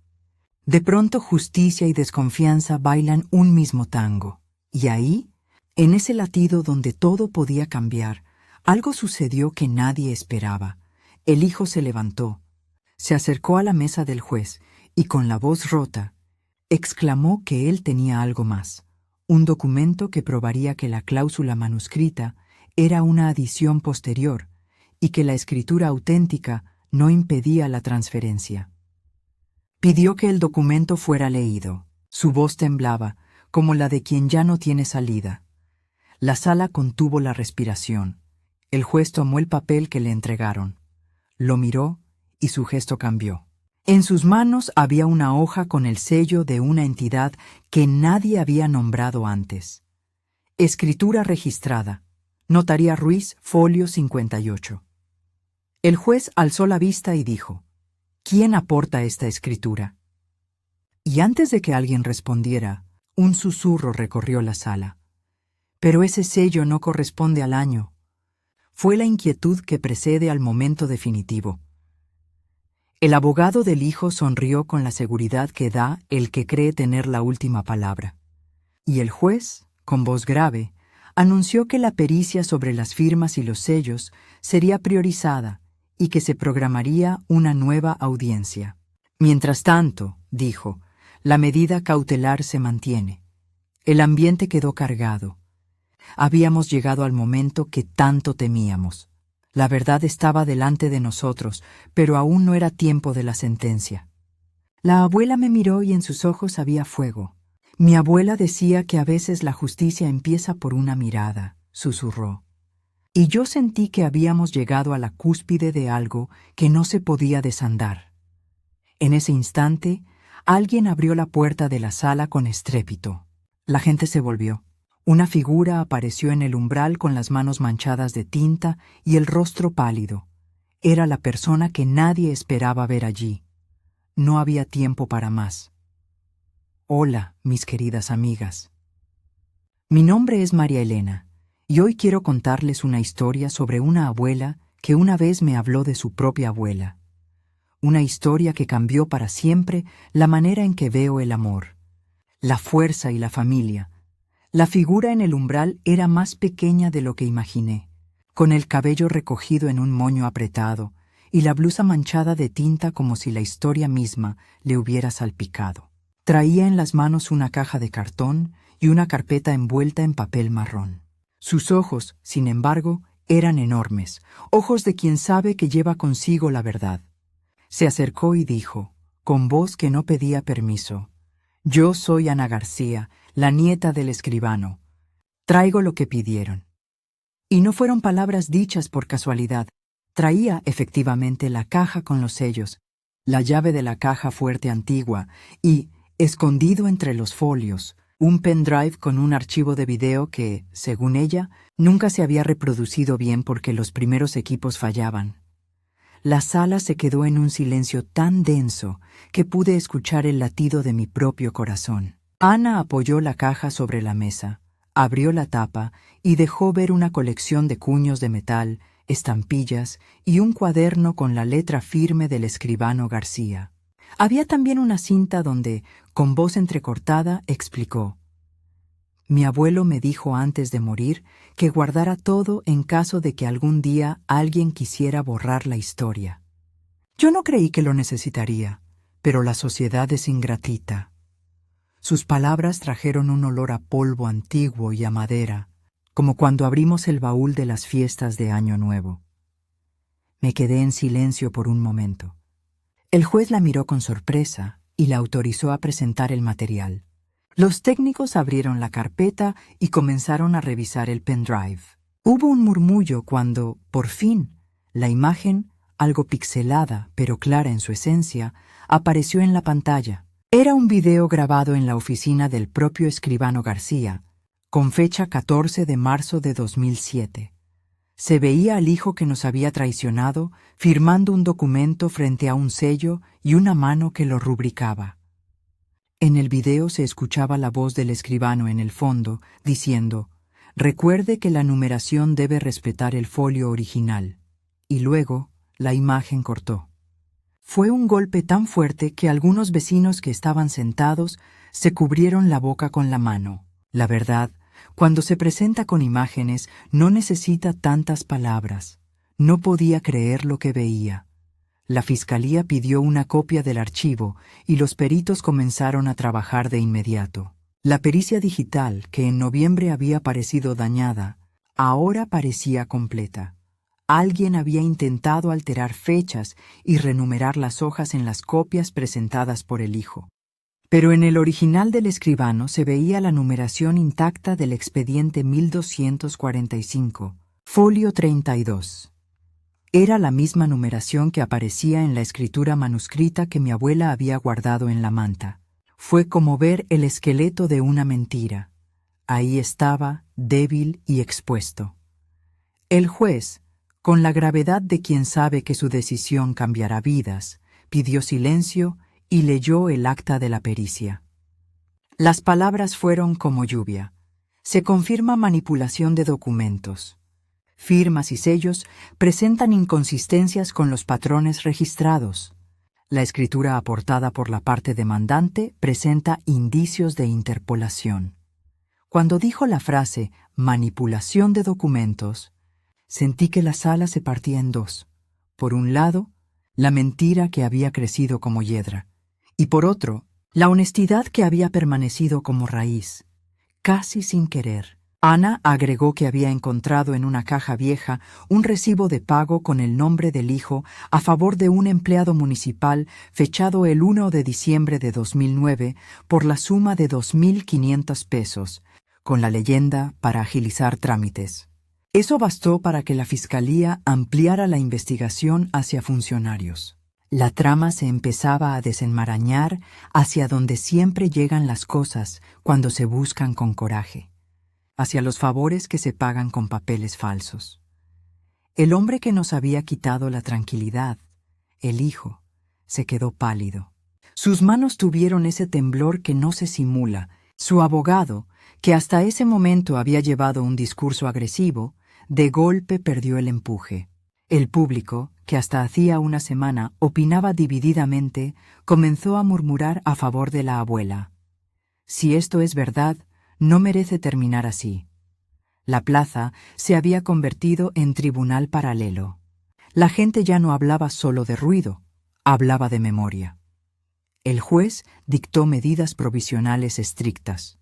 De pronto justicia y desconfianza bailan un mismo tango. Y ahí, en ese latido donde todo podía cambiar, algo sucedió que nadie esperaba. El hijo se levantó, se acercó a la mesa del juez y con la voz rota, exclamó que él tenía algo más, un documento que probaría que la cláusula manuscrita era una adición posterior y que la escritura auténtica no impedía la transferencia. Pidió que el documento fuera leído. Su voz temblaba, como la de quien ya no tiene salida. La sala contuvo la respiración. El juez tomó el papel que le entregaron. Lo miró y su gesto cambió. En sus manos había una hoja con el sello de una entidad que nadie había nombrado antes. Escritura registrada. Notaría Ruiz, folio 58. El juez alzó la vista y dijo: ¿Quién aporta esta escritura? Y antes de que alguien respondiera, un susurro recorrió la sala. Pero ese sello no corresponde al año. Fue la inquietud que precede al momento definitivo. El abogado del hijo sonrió con la seguridad que da el que cree tener la última palabra. Y el juez, con voz grave, anunció que la pericia sobre las firmas y los sellos sería priorizada y que se programaría una nueva audiencia. Mientras tanto, dijo, la medida cautelar se mantiene. El ambiente quedó cargado. Habíamos llegado al momento que tanto temíamos. La verdad estaba delante de nosotros, pero aún no era tiempo de la sentencia. La abuela me miró y en sus ojos había fuego. Mi abuela decía que a veces la justicia empieza por una mirada, susurró. Y yo sentí que habíamos llegado a la cúspide de algo que no se podía desandar. En ese instante, alguien abrió la puerta de la sala con estrépito. La gente se volvió. Una figura apareció en el umbral con las manos manchadas de tinta y el rostro pálido. Era la persona que nadie esperaba ver allí. No había tiempo para más. Hola, mis queridas amigas. Mi nombre es María Elena, y hoy quiero contarles una historia sobre una abuela que una vez me habló de su propia abuela. Una historia que cambió para siempre la manera en que veo el amor, la fuerza y la familia. La figura en el umbral era más pequeña de lo que imaginé, con el cabello recogido en un moño apretado y la blusa manchada de tinta como si la historia misma le hubiera salpicado. Traía en las manos una caja de cartón y una carpeta envuelta en papel marrón. Sus ojos, sin embargo, eran enormes, ojos de quien sabe que lleva consigo la verdad. Se acercó y dijo, con voz que no pedía permiso: «Yo soy Ana García, la nieta del escribano. Traigo lo que pidieron». Y no fueron palabras dichas por casualidad. Traía, efectivamente, la caja con los sellos, la llave de la caja fuerte antigua y, escondido entre los folios, un pendrive con un archivo de video que, según ella, nunca se había reproducido bien porque los primeros equipos fallaban. La sala se quedó en un silencio tan denso que pude escuchar el latido de mi propio corazón. Ana apoyó la caja sobre la mesa, abrió la tapa y dejó ver una colección de cuños de metal, estampillas y un cuaderno con la letra firme del escribano García. Había también una cinta donde, con voz entrecortada, explicó: «Mi abuelo me dijo antes de morir que guardara todo en caso de que algún día alguien quisiera borrar la historia». Yo no creí que lo necesitaría, pero la sociedad es ingratita. Sus palabras trajeron un olor a polvo antiguo y a madera, como cuando abrimos el baúl de las fiestas de Año Nuevo. Me quedé en silencio por un momento. El juez la miró con sorpresa y la autorizó a presentar el material. Los técnicos abrieron la carpeta y comenzaron a revisar el pendrive. Hubo un murmullo cuando, por fin, la imagen, algo pixelada pero clara en su esencia, apareció en la pantalla. Era un video grabado en la oficina del propio escribano García, con fecha 14 de marzo de 2007. Se veía al hijo que nos había traicionado firmando un documento frente a un sello y una mano que lo rubricaba. En el video se escuchaba la voz del escribano en el fondo, diciendo: «Recuerde que la numeración debe respetar el folio original». Y luego, la imagen cortó. Fue un golpe tan fuerte que algunos vecinos que estaban sentados se cubrieron la boca con la mano. La verdad, cuando se presenta con imágenes, no necesita tantas palabras. No podía creer lo que veía. La fiscalía pidió una copia del archivo y los peritos comenzaron a trabajar de inmediato. La pericia digital, que en noviembre había parecido dañada, ahora parecía completa. Alguien había intentado alterar fechas y renumerar las hojas en las copias presentadas por el hijo. Pero en el original del escribano se veía la numeración intacta del expediente 1245, folio 32. Era la misma numeración que aparecía en la escritura manuscrita que mi abuela había guardado en la manta. Fue como ver el esqueleto de una mentira. Ahí estaba, débil y expuesto. El juez, con la gravedad de quien sabe que su decisión cambiará vidas, pidió silencio y leyó el acta de la pericia. Las palabras fueron como lluvia. Se confirma manipulación de documentos. Firmas y sellos presentan inconsistencias con los patrones registrados. La escritura aportada por la parte demandante presenta indicios de interpolación. Cuando dijo la frase manipulación de documentos, sentí que la sala se partía en dos. Por un lado, la mentira que había crecido como hiedra, y por otro, la honestidad que había permanecido como raíz, casi sin querer. Ana agregó que había encontrado en una caja vieja un recibo de pago con el nombre del hijo a favor de un empleado municipal fechado el 1 de diciembre de 2009 por la suma de 2.500 pesos, con la leyenda para agilizar trámites. Eso bastó para que la fiscalía ampliara la investigación hacia funcionarios. La trama se empezaba a desenmarañar hacia donde siempre llegan las cosas cuando se buscan con coraje, hacia los favores que se pagan con papeles falsos. El hombre que nos había quitado la tranquilidad, el hijo, se quedó pálido. Sus manos tuvieron ese temblor que no se simula. Su abogado, que hasta ese momento había llevado un discurso agresivo, de golpe perdió el empuje. El público, que hasta hacía una semana opinaba divididamente, comenzó a murmurar a favor de la abuela. Si esto es verdad, no merece terminar así. La plaza se había convertido en tribunal paralelo. La gente ya no hablaba solo de ruido, hablaba de memoria. El juez dictó medidas provisionales estrictas.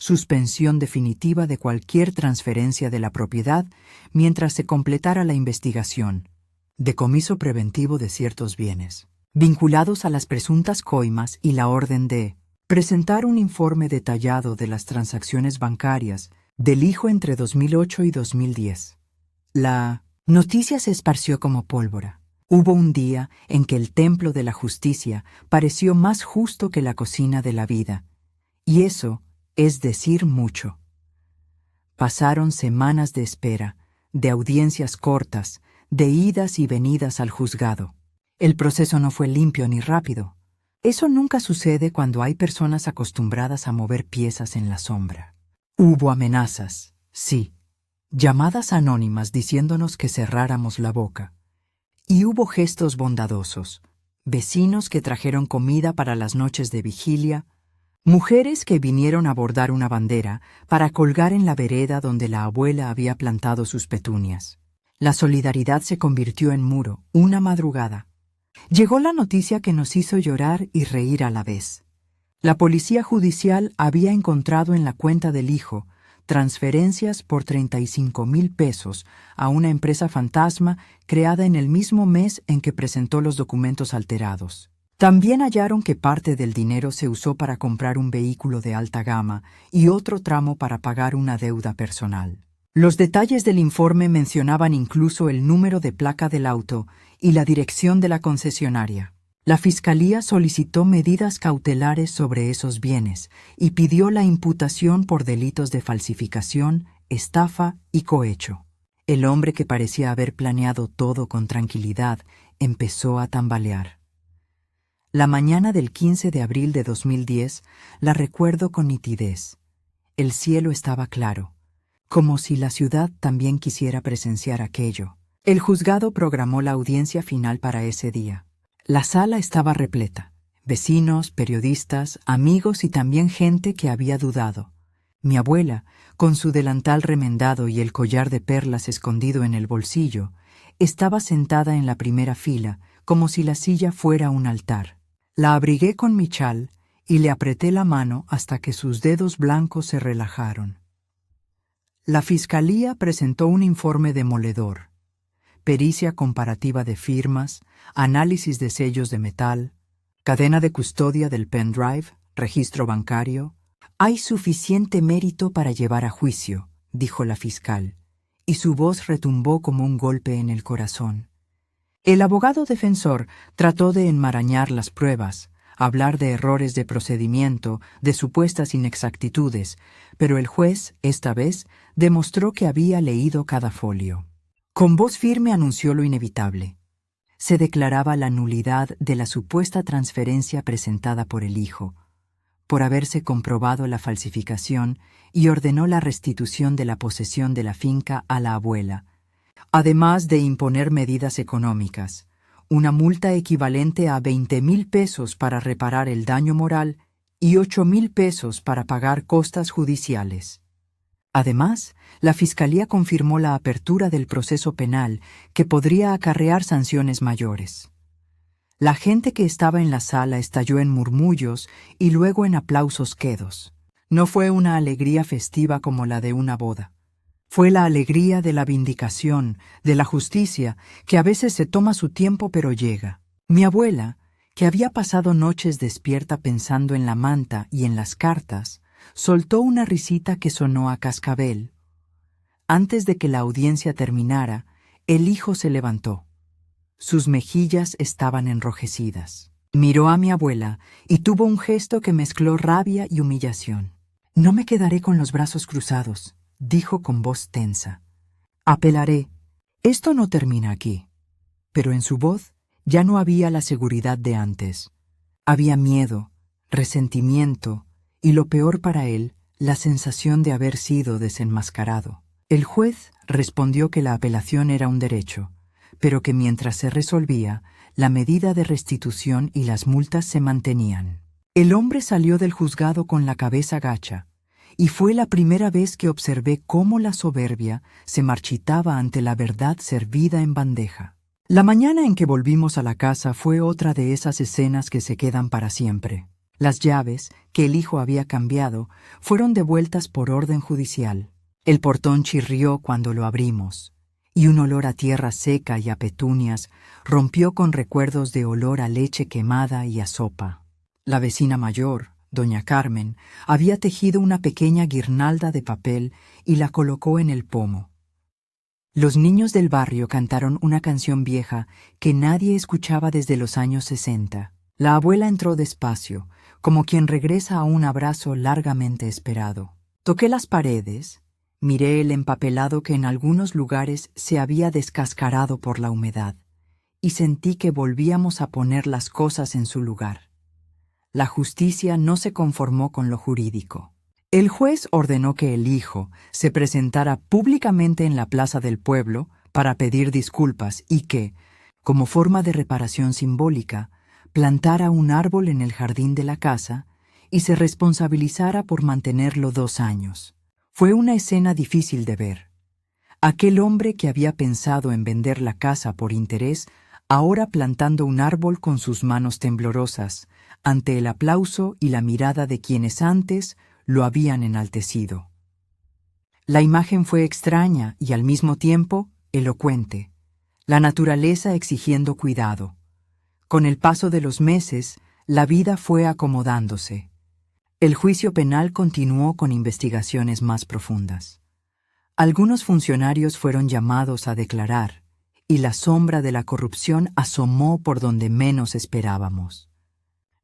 Suspensión definitiva de cualquier transferencia de la propiedad mientras se completara la investigación. Decomiso preventivo de ciertos bienes, vinculados a las presuntas coimas y la orden de presentar un informe detallado de las transacciones bancarias del hijo entre 2008 y 2010. La noticia se esparció como pólvora. Hubo un día en que el templo de la justicia pareció más justo que la cocina de la vida, y eso es decir mucho. Pasaron semanas de espera, de audiencias cortas, de idas y venidas al juzgado. El proceso no fue limpio ni rápido. Eso nunca sucede cuando hay personas acostumbradas a mover piezas en la sombra. Hubo amenazas, sí, llamadas anónimas diciéndonos que cerráramos la boca. Y hubo gestos bondadosos, vecinos que trajeron comida para las noches de vigilia, mujeres que vinieron a bordar una bandera para colgar en la vereda donde la abuela había plantado sus petunias. La solidaridad se convirtió en muro, una madrugada. Llegó la noticia que nos hizo llorar y reír a la vez. La policía judicial había encontrado en la cuenta del hijo transferencias por 35,000 pesos a una empresa fantasma creada en el mismo mes en que presentó los documentos alterados. También hallaron que parte del dinero se usó para comprar un vehículo de alta gama y otro tramo para pagar una deuda personal. Los detalles del informe mencionaban incluso el número de placa del auto y la dirección de la concesionaria. La Fiscalía solicitó medidas cautelares sobre esos bienes y pidió la imputación por delitos de falsificación, estafa y cohecho. El hombre, que parecía haber planeado todo con tranquilidad, empezó a tambalear. La mañana del 15 de abril de 2010 la recuerdo con nitidez. El cielo estaba claro, como si la ciudad también quisiera presenciar aquello. El juzgado programó la audiencia final para ese día. La sala estaba repleta. Vecinos, periodistas, amigos y también gente que había dudado. Mi abuela, con su delantal remendado y el collar de perlas escondido en el bolsillo, estaba sentada en la primera fila, como si la silla fuera un altar. La abrigué con mi chal y le apreté la mano hasta que sus dedos blancos se relajaron. La Fiscalía presentó un informe demoledor. Pericia comparativa de firmas, análisis de sellos de metal, cadena de custodia del pendrive, registro bancario. «Hay suficiente mérito para llevar a juicio», dijo la fiscal, y su voz retumbó como un golpe en el corazón. El abogado defensor trató de enmarañar las pruebas, hablar de errores de procedimiento, de supuestas inexactitudes, pero el juez, esta vez, demostró que había leído cada folio. Con voz firme anunció lo inevitable. Se declaraba la nulidad de la supuesta transferencia presentada por el hijo, por haberse comprobado la falsificación, y ordenó la restitución de la posesión de la finca a la abuela, además de imponer medidas económicas, una multa equivalente a 20,000 pesos para reparar el daño moral y 8,000 pesos para pagar costas judiciales. Además, la Fiscalía confirmó la apertura del proceso penal, que podría acarrear sanciones mayores. La gente que estaba en la sala estalló en murmullos y luego en aplausos quedos. No fue una alegría festiva como la de una boda. Fue la alegría de la vindicación, de la justicia, que a veces se toma su tiempo pero llega. Mi abuela, que había pasado noches despierta pensando en la manta y en las cartas, soltó una risita que sonó a cascabel. Antes de que la audiencia terminara, el hijo se levantó. Sus mejillas estaban enrojecidas. Miró a mi abuela y tuvo un gesto que mezcló rabia y humillación. «No me quedaré con los brazos cruzados», dijo con voz tensa. «Apelaré. Esto no termina aquí». Pero en su voz ya no había la seguridad de antes. Había miedo, resentimiento y, lo peor para él, la sensación de haber sido desenmascarado. El juez respondió que la apelación era un derecho, pero que mientras se resolvía, la medida de restitución y las multas se mantenían. El hombre salió del juzgado con la cabeza gacha, y fue la primera vez que observé cómo la soberbia se marchitaba ante la verdad servida en bandeja. La mañana en que volvimos a la casa fue otra de esas escenas que se quedan para siempre. Las llaves, que el hijo había cambiado, fueron devueltas por orden judicial. El portón chirrió cuando lo abrimos, y un olor a tierra seca y a petunias rompió con recuerdos de olor a leche quemada y a sopa. La vecina mayor, doña Carmen, había tejido una pequeña guirnalda de papel y la colocó en el pomo. Los niños del barrio cantaron una canción vieja que nadie escuchaba desde los años 60. La abuela entró despacio, como quien regresa a un abrazo largamente esperado. Toqué las paredes, miré el empapelado que en algunos lugares se había descascarado por la humedad, y sentí que volvíamos a poner las cosas en su lugar. La justicia no se conformó con lo jurídico. El juez ordenó que el hijo se presentara públicamente en la plaza del pueblo para pedir disculpas y que, como forma de reparación simbólica, plantara un árbol en el jardín de la casa y se responsabilizara por mantenerlo 2 años. Fue una escena difícil de ver. Aquel hombre que había pensado en vender la casa por interés, ahora plantando un árbol con sus manos temblorosas, ante el aplauso y la mirada de quienes antes lo habían enaltecido. La imagen fue extraña y al mismo tiempo elocuente, la naturaleza exigiendo cuidado. Con el paso de los meses, la vida fue acomodándose. El juicio penal continuó con investigaciones más profundas. Algunos funcionarios fueron llamados a declarar, y la sombra de la corrupción asomó por donde menos esperábamos.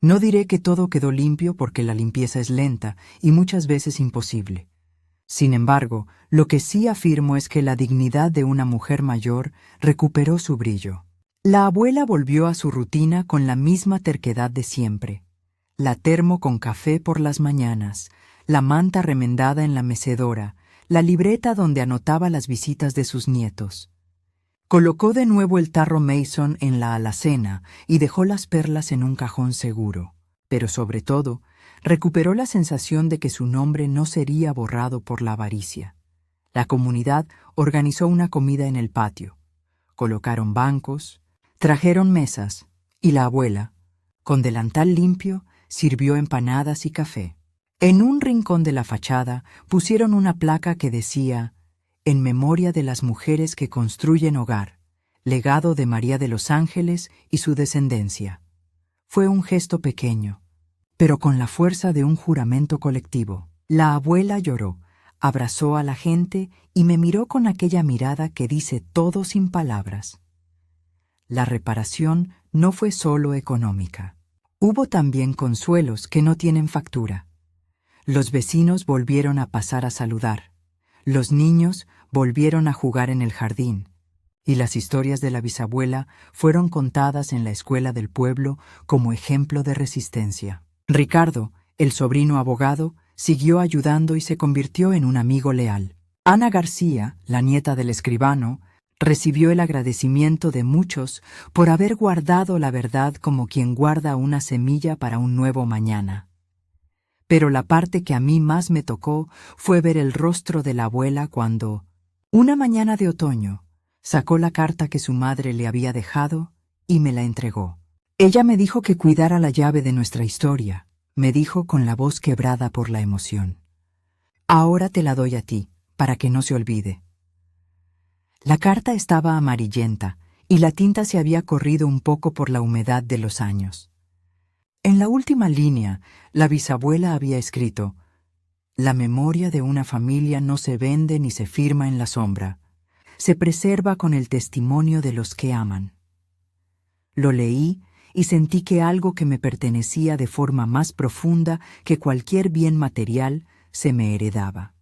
No diré que todo quedó limpio porque la limpieza es lenta y muchas veces imposible. Sin embargo, lo que sí afirmo es que la dignidad de una mujer mayor recuperó su brillo. La abuela volvió a su rutina con la misma terquedad de siempre. La termo con café por las mañanas, la manta remendada en la mecedora, la libreta donde anotaba las visitas de sus nietos. Colocó de nuevo el tarro Mason en la alacena y dejó las perlas en un cajón seguro, pero sobre todo, recuperó la sensación de que su nombre no sería borrado por la avaricia. La comunidad organizó una comida en el patio. Colocaron bancos, trajeron mesas, y la abuela, con delantal limpio, sirvió empanadas y café. En un rincón de la fachada pusieron una placa que decía: «En memoria de las mujeres que construyen hogar, legado de María de los Ángeles y su descendencia». Fue un gesto pequeño, pero con la fuerza de un juramento colectivo. La abuela lloró, abrazó a la gente y me miró con aquella mirada que dice todo sin palabras. La reparación no fue solo económica. Hubo también consuelos que no tienen factura. Los vecinos volvieron a pasar a saludar. Los niños volvieron a jugar en el jardín. Y las historias de la bisabuela fueron contadas en la escuela del pueblo como ejemplo de resistencia. Ricardo, el sobrino abogado, siguió ayudando y se convirtió en un amigo leal. Ana García, la nieta del escribano, recibió el agradecimiento de muchos por haber guardado la verdad como quien guarda una semilla para un nuevo mañana. Pero la parte que a mí más me tocó fue ver el rostro de la abuela cuando, una mañana de otoño, sacó la carta que su madre le había dejado y me la entregó. Ella me dijo que cuidara la llave de nuestra historia, me dijo con la voz quebrada por la emoción. Ahora te la doy a ti, para que no se olvide. La carta estaba amarillenta y la tinta se había corrido un poco por la humedad de los años. En la última línea, la bisabuela había escrito: «La memoria de una familia no se vende ni se firma en la sombra. Se preserva con el testimonio de los que aman». Lo leí y sentí que algo que me pertenecía de forma más profunda que cualquier bien material se me heredaba.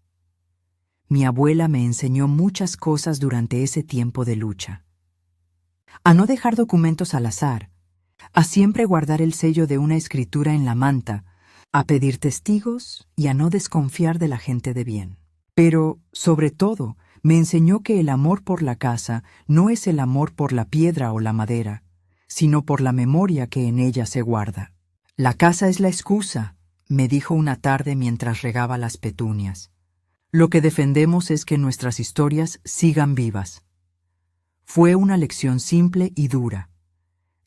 Mi abuela me enseñó muchas cosas durante ese tiempo de lucha. A no dejar documentos al azar, a siempre guardar el sello de una escritura en la manta, a pedir testigos y a no desconfiar de la gente de bien. Pero, sobre todo, me enseñó que el amor por la casa no es el amor por la piedra o la madera, sino por la memoria que en ella se guarda. «La casa es la excusa», me dijo una tarde mientras regaba las petunias. «Lo que defendemos es que nuestras historias sigan vivas». Fue una lección simple y dura.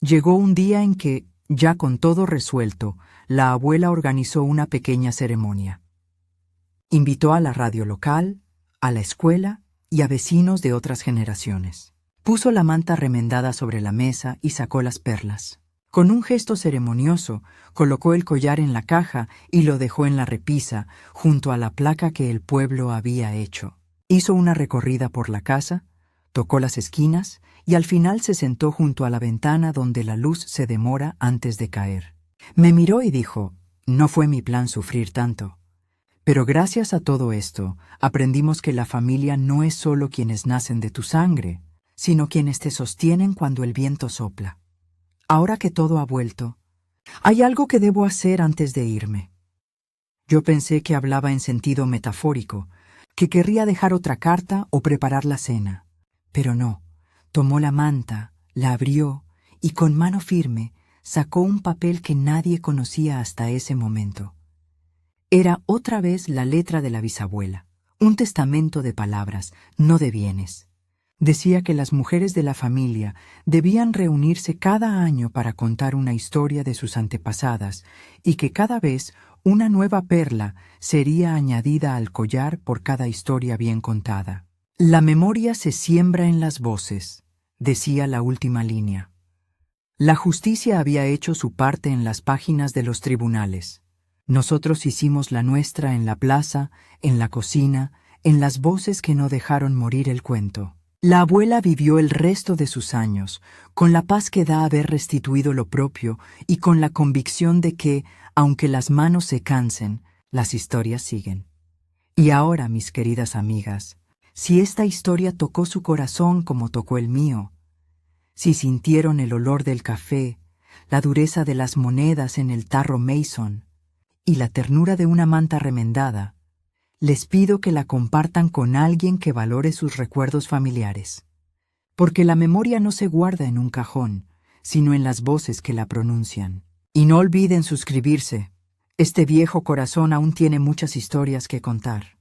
Llegó un día en que, ya con todo resuelto, la abuela organizó una pequeña ceremonia. Invitó a la radio local, a la escuela y a vecinos de otras generaciones. Puso la manta remendada sobre la mesa y sacó las perlas. Con un gesto ceremonioso, colocó el collar en la caja y lo dejó en la repisa, junto a la placa que el pueblo había hecho. Hizo una recorrida por la casa, tocó las esquinas y al final se sentó junto a la ventana donde la luz se demora antes de caer. Me miró y dijo: «No fue mi plan sufrir tanto. Pero gracias a todo esto, aprendimos que la familia no es solo quienes nacen de tu sangre, sino quienes te sostienen cuando el viento sopla. Ahora que todo ha vuelto, hay algo que debo hacer antes de irme». Yo pensé que hablaba en sentido metafórico, que querría dejar otra carta o preparar la cena. Pero no, tomó la manta, la abrió y con mano firme sacó un papel que nadie conocía hasta ese momento. Era otra vez la letra de la bisabuela, un testamento de palabras, no de bienes. Decía que las mujeres de la familia debían reunirse cada año para contar una historia de sus antepasadas y que cada vez una nueva perla sería añadida al collar por cada historia bien contada. «La memoria se siembra en las voces», decía la última línea. La justicia había hecho su parte en las páginas de los tribunales. Nosotros hicimos la nuestra en la plaza, en la cocina, en las voces que no dejaron morir el cuento. La abuela vivió el resto de sus años, con la paz que da haber restituido lo propio y con la convicción de que, aunque las manos se cansen, las historias siguen. Y ahora, mis queridas amigas, si esta historia tocó su corazón como tocó el mío, si sintieron el olor del café, la dureza de las monedas en el tarro Mason y la ternura de una manta remendada, les pido que la compartan con alguien que valore sus recuerdos familiares. Porque la memoria no se guarda en un cajón, sino en las voces que la pronuncian. Y no olviden suscribirse. Este viejo corazón aún tiene muchas historias que contar.